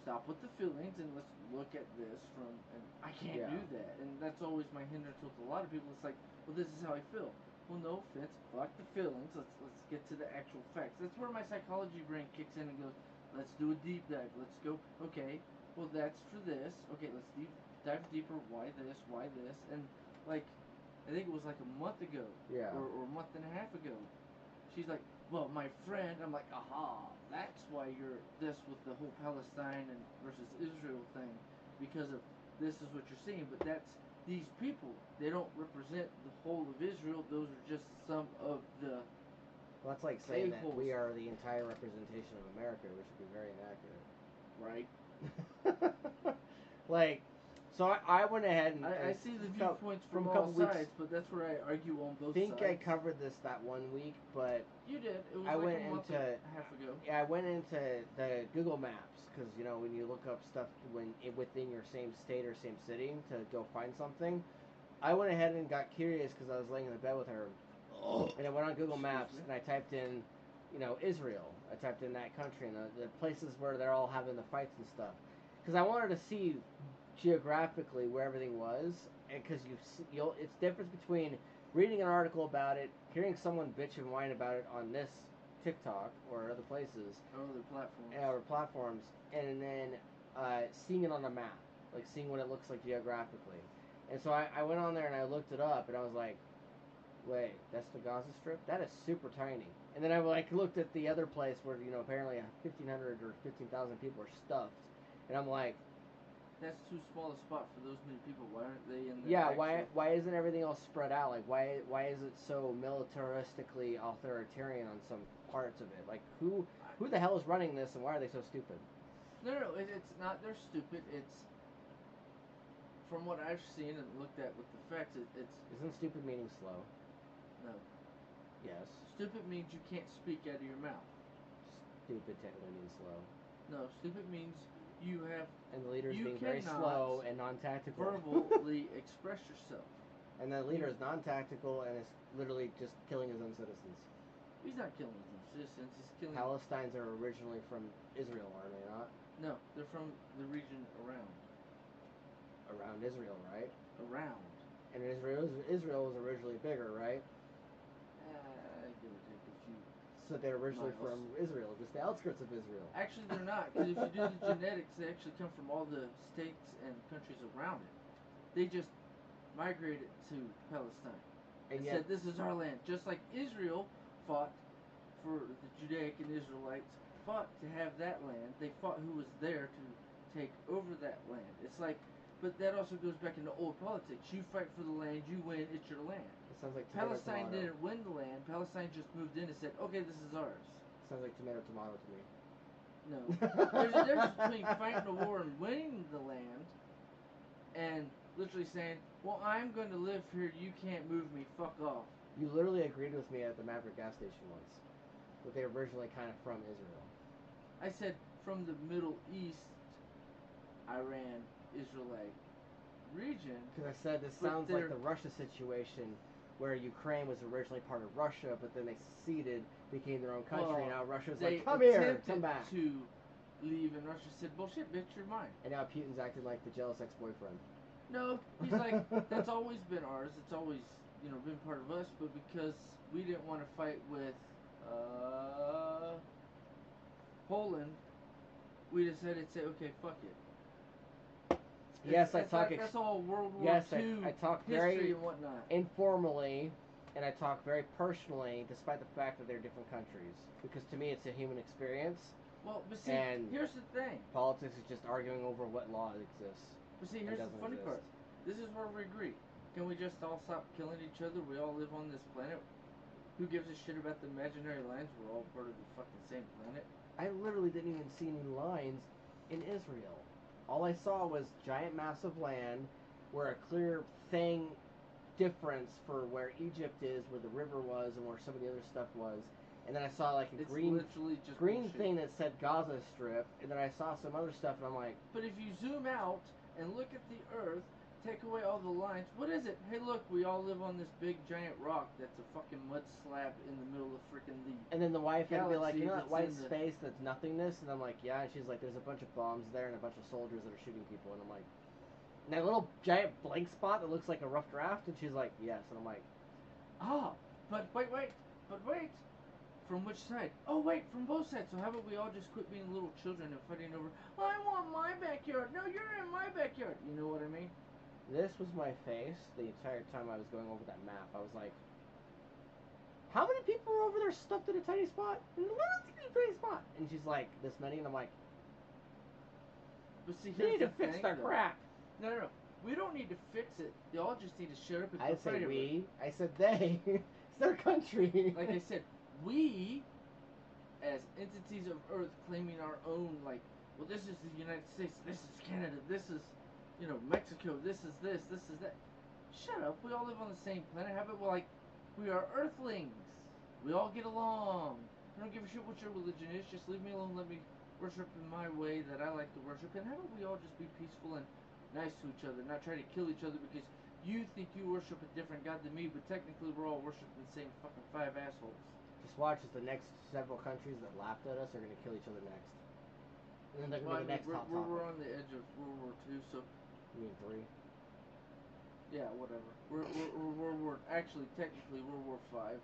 Stop with the feelings and let's look at this from. And I can't Yeah. do that. And that's always my hindrance with a lot of people. It's like, well, this is how I feel. Well, no offense. Fuck the feelings. Let's get to the actual facts. That's where my psychology brain kicks in and goes, let's do a deep dive. Let's go. Okay. Well, that's for this. Okay, let's dive deeper. Why this? Why this? And like I think it was like a month ago, Yeah. or a month and a half ago. She's like, well, my friend. I'm like, aha, that's why you're this with the whole Palestine and versus Israel thing, because of this is what you're seeing. But that's these people. They don't represent the whole of Israel. Those are just some of the. Well, that's like saying that A-holes. we are the entire representation of America, which would be very inaccurate. Right. Like, so I went ahead and I see the felt- viewpoints from from a all couple weeks- sides, but that's where I argue on both I think sides. I covered this that one week, but You did. It was I like went a month into- and a half ago. yeah, I went into the Google Maps because you know when you look up stuff within your same state or same city to go find something, I went ahead and got curious because I was laying in the bed with her, and I went on Google Maps and I typed in, Israel. I typed in that country and the places where they're all having the fights and stuff, because I wanted to see geographically where everything was, and because it's difference between reading an article about it, hearing someone bitch and whine about it on this TikTok or other places, or platforms, and then seeing it on a map, like seeing what it looks like geographically. And so I went on there and I looked it up, and I was like, wait, that's the Gaza Strip? That is super tiny. And then I looked at the other place where apparently 1,500 or 15,000 people are stuffed, and I'm like, that's too small a spot for those many people. Why aren't they in the yeah, why isn't everything else spread out? Like why is it so militaristically authoritarian on some parts of it? Like who the hell is running this, and why are they so stupid? No, it's not they're stupid. It's from what I've seen and looked at with the facts. It's Isn't stupid meaning slow? no. Yes. Stupid means you can't speak out of your mouth. Stupid technically means slow. No, stupid means you have. And the leader is you being very cannot slow and non-tactical. verbally express yourself. And the leader is non-tactical and is literally just killing his own citizens. He's not killing his own citizens. He's killing. Palestinians are originally from Israel, are they not? No, they're from the region around. Around Israel, right? Around. And Israel was originally bigger, right? Give or take a few. So they're originally miles. from Israel, just the outskirts of Israel. Actually, they're not, because if you do the genetics, they actually come from all the states and countries around it. They just migrated to Palestine and yet, said, this is our land. Just like Israel fought for the Judaic and Israelites, fought to have that land. They fought who was there to take over that land. It's like, but that also goes back into old politics. You fight for the land, you win, it's your land. it sounds like Palestine didn't win the land. Palestine just moved in and said, okay, this is ours. Sounds like tomato to me. No. There's a difference between fighting a war and winning the land and literally saying, well, I'm going to live here, you can't move me, fuck off. You literally agreed with me at the Maverick gas station once. But they were originally kind of from Israel. I said from the Middle East, Iran, Israelite region. Because I said this sounds like the Russia situation where Ukraine was originally part of Russia, but then they seceded, became their own country, and now Russia's like, come here, come back. To leave, and Russia said, bullshit, bitch, you're mine. And now Putin's acting like the jealous ex-boyfriend. No, he's like, that's always been ours. It's always, been part of us. But because we didn't want to fight with Poland, we decided to say, okay, fuck it. Yes, I talk. That's all World War yes, II I talk history very and whatnot. informally, and I talk very personally, despite the fact that they're different countries. Because to me, it's a human experience. Well, but see, and here's the thing. Politics is just arguing over what law exists. But see, here's the funny part. This is where we agree. Can we just all stop killing each other? We all live on this planet. Who gives a shit about the imaginary lines? We're all part of the fucking same planet. I literally didn't even see any lines in Israel. All I saw was giant mass of land where a clear thing difference for where Egypt is, where the river was, and where some of the other stuff was. And then I saw like a It's green literally just bullshit. thing that said Gaza Strip, and then I saw some other stuff, and I'm like, But if you zoom out and look at the Earth, take away all the lines, what is it? Hey, look, we all live on this big giant rock that's a fucking mud slab in the middle of freaking the. and then the wife had to be like, Galaxy you know that that's white in the- space that's nothingness, and I'm like, yeah, and she's like, there's a bunch of bombs there and a bunch of soldiers that are shooting people, and I'm like, and that little giant blank spot that looks like a rough draft, and she's like, yes, and I'm like, Ah, but wait. From which side? Oh, wait, from both sides. So how about we all just quit being little children and fighting over, I want my backyard. No, you're in my backyard. You know what I mean? this was my face the entire time I was going over that map. I was like, how many people are over there stuffed in a tiny spot? In a little tiny spot. And she's like, this many, and I'm like, But see, they here's need to the fix thing, their though. crap. No. We don't need to fix it. They all just need to shut up and I quit didn't say fighting. we. I said they. It's their country. Like I said, we, as entities of Earth, claiming our own, like, well, this is the United States, this is Canada, this is, Mexico, this is this is that. Shut up. We all live on the same planet. How about, we are Earthlings. We all get along. I don't give a shit what your religion is. Just leave me alone. Let me worship in my way that I like to worship. And how about we all just be peaceful and nice to each other, not try to kill each other because you think you worship a different God than me, but technically we're all worshiping the same fucking 5 assholes. Just watch as the next several countries that laughed at us are going to kill each other next. And then they're going to be the next top topic. We're on the edge of World War II, so. You mean 3? Yeah, whatever. We're actually, technically, World War V.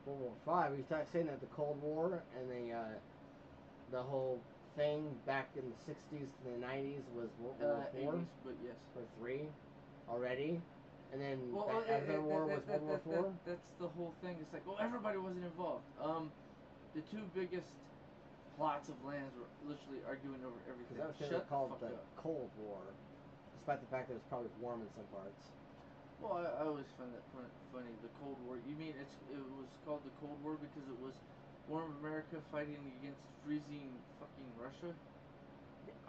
World War 5. He's saying that the Cold War and the whole thing back in the 60s to the 90s was World War 4 80s, but yes. or 3 already, and then Well, that other war was World War 4. That's the whole thing. It's like, well, everybody wasn't involved. The two biggest plots of lands were literally arguing over everything. Because that was Shut called the fuck the up. Cold War, despite the fact that it was probably warm in some parts. Well, I always find that funny. The Cold War. You mean it was called the Cold War because it was warm America fighting against freezing fucking Russia?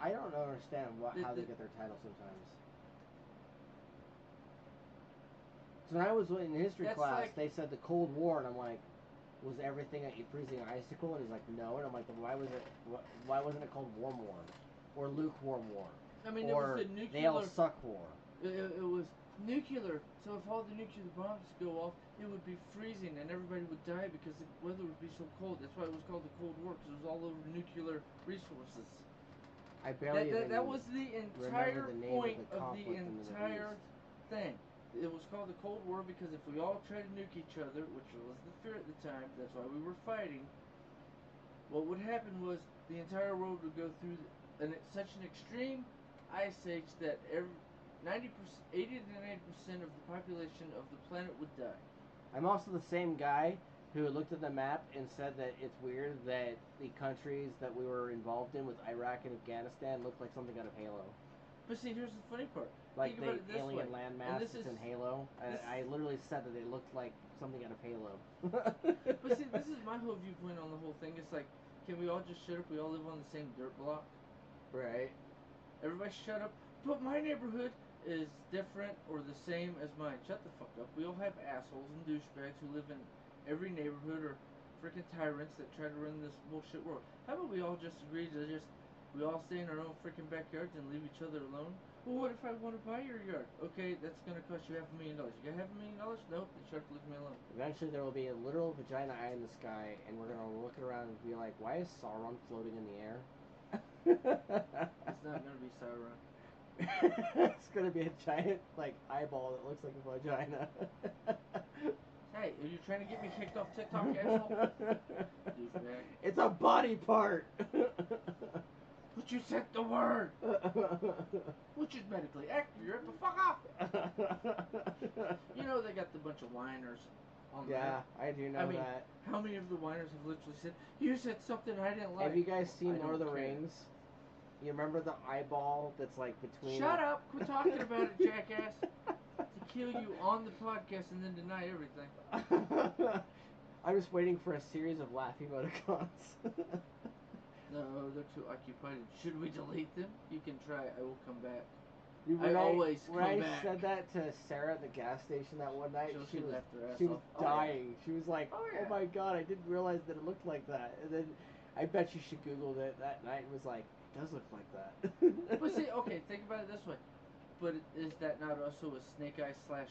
I don't understand how they get their title sometimes. So when I was in history class, they said the Cold War, and I'm like, was everything a freezing icicle? And he's like, no. And I'm like, then why wasn't it called Warm War? Or Lukewarm War? I mean, or it was the nuclear. They all suck war. It was nuclear. So if all the nuclear bombs go off, it would be freezing and everybody would die because the weather would be so cold. That's why it was called the Cold War, because it was all over nuclear resources. I barely that was the entire the point of the entire thing. It was called the Cold War because if we all tried to nuke each other, which was the fear at the time, that's why we were fighting, what would happen was the entire world would go through such an extreme ice age that 80 to 90% of the population of the planet would die. I'm also the same guy who looked at the map and said that it's weird that the countries that we were involved in with Iraq and Afghanistan looked like something out of Halo. But see, here's the funny part. Like Think the alien landmass that's in Halo. I literally said that they looked like something out of Halo. But see, this is my whole viewpoint on the whole thing. It's like, can we all just shut up? We all live on the same dirt block. Right. Everybody shut up. But my neighborhood is different or the same as mine. Shut the fuck up. We all have assholes and douchebags who live in every neighborhood or freaking tyrants that try to run this bullshit world. How about we all just agree to we all stay in our own freaking backyards and leave each other alone? Well, what if I want to buy your yard? Okay, that's going to cost you $500,000. You got $500,000? Nope, then you have to leave me alone. Eventually there will be a literal vagina eye in the sky, and we're going to look around and be like, why is Sauron floating in the air? It's not going to be Sauron. It's going to be a giant, eyeball that looks like a vagina. Hey, are you trying to get me kicked off TikTok, asshole? Douchebag. It's a body part! But you said the word! Which is medically accurate, but fuck off! You know they got the bunch of whiners on there. Yeah, I do know that. How many of the whiners have literally said, you said something I didn't like? Have you guys seen Lord of the Rings? You remember the eyeball that's between... Shut up! Quit talking about it, jackass! To kill you on the podcast and then deny everything. I'm just waiting for a series of laughing emoticons. No, they're too occupied. Should we delete them? You can try. I will come back. I always when come I back. said that to Sarah at the gas station that one night, She laughed her ass she was off. Oh, dying. She was like, Oh, yeah. "Oh my god, I didn't realize that it looked like that." And then I bet you she googled it that night and was like, "It does look like that." But see, okay, think about it this way. But is that not also a snake eye slash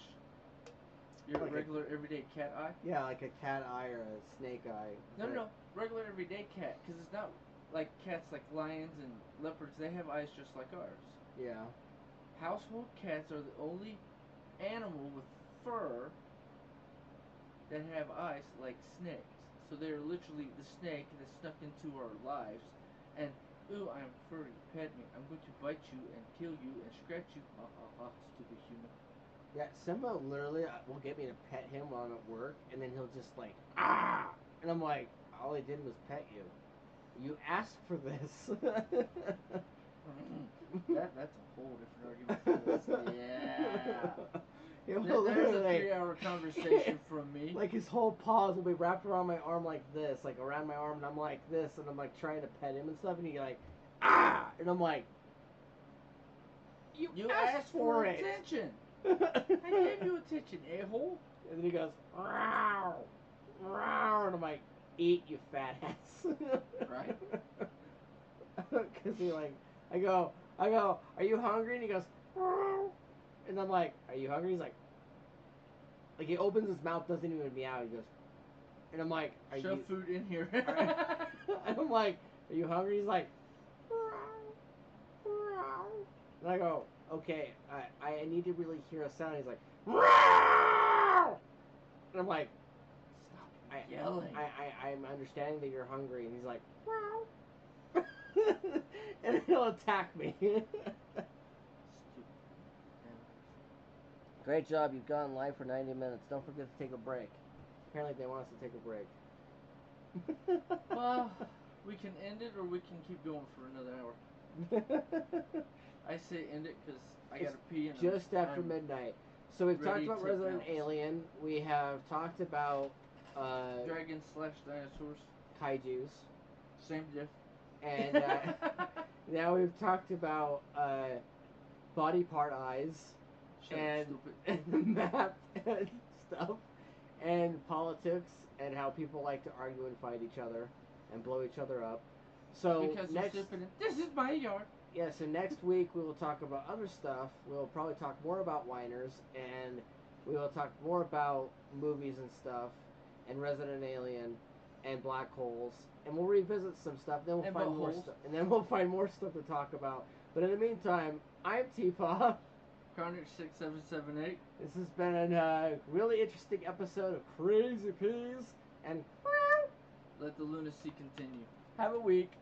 your Like regular everyday cat eye? Yeah, like a cat eye or a snake eye. No, regular everyday cat, because it's not like cats like lions and leopards. They have eyes just like ours. Yeah. Household cats are the only animal with fur that have eyes like snakes. So they're literally the snake that snuck into our lives. And, ooh, I'm furry, pet me. I'm going to bite you and kill you and scratch you. Ha ha ha, stupid human. Yeah, Simba literally will get me to pet him while I'm at work, and then he'll just like, ah! And I'm like, all I did was pet you. You asked for this. That's a whole different argument for this. Yeah. There's a 3-hour conversation from me. Like his whole paws will be wrapped around my arm like this, like around my arm, and I'm like this, and I'm like trying to pet him and stuff, and he's like, ah! And I'm like, you asked for it. attention. I gave you attention, a-hole. And then he goes, rawr, rawr, and I'm like, eat, you fat ass. Right. Because he like, I go, are you hungry? And he goes, rawr. And I'm like, are you hungry? He's like he opens his mouth, doesn't even meow. He goes, and I'm like, shove food in here. And I'm like, are you hungry? He's like, and I go, okay, I need to really hear a sound. He's like, and I'm like, stop yelling. I'm understanding that you're hungry. And he's like, and then he'll attack me. Great job. You've gone live for 90 minutes. Don't forget to take a break. Apparently they want us to take a break. Well, we can end it or we can keep going for another hour. I say end it because I got to pee. And just after midnight. So we've talked about Resident Alien. We have talked about dragons / dinosaurs. Kaijus. Same diff. And now we've talked about body part eyes. And the map and stuff, and politics, and how people like to argue and fight each other and blow each other up. So because this is my yard. Yeah, so next week we will talk about other stuff. We'll probably talk more about whiners, and we will talk more about movies and stuff, and Resident Alien, and black holes, and we'll revisit some stuff. Then we'll find more stuff, and then we'll find more stuff to talk about. But in the meantime, I'm TPAW. Karnage 6778. This has been a really interesting episode of Crazy Peas, and let the lunacy continue. Have a week.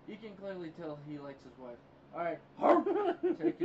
You can clearly tell he likes his wife. Alright, take it.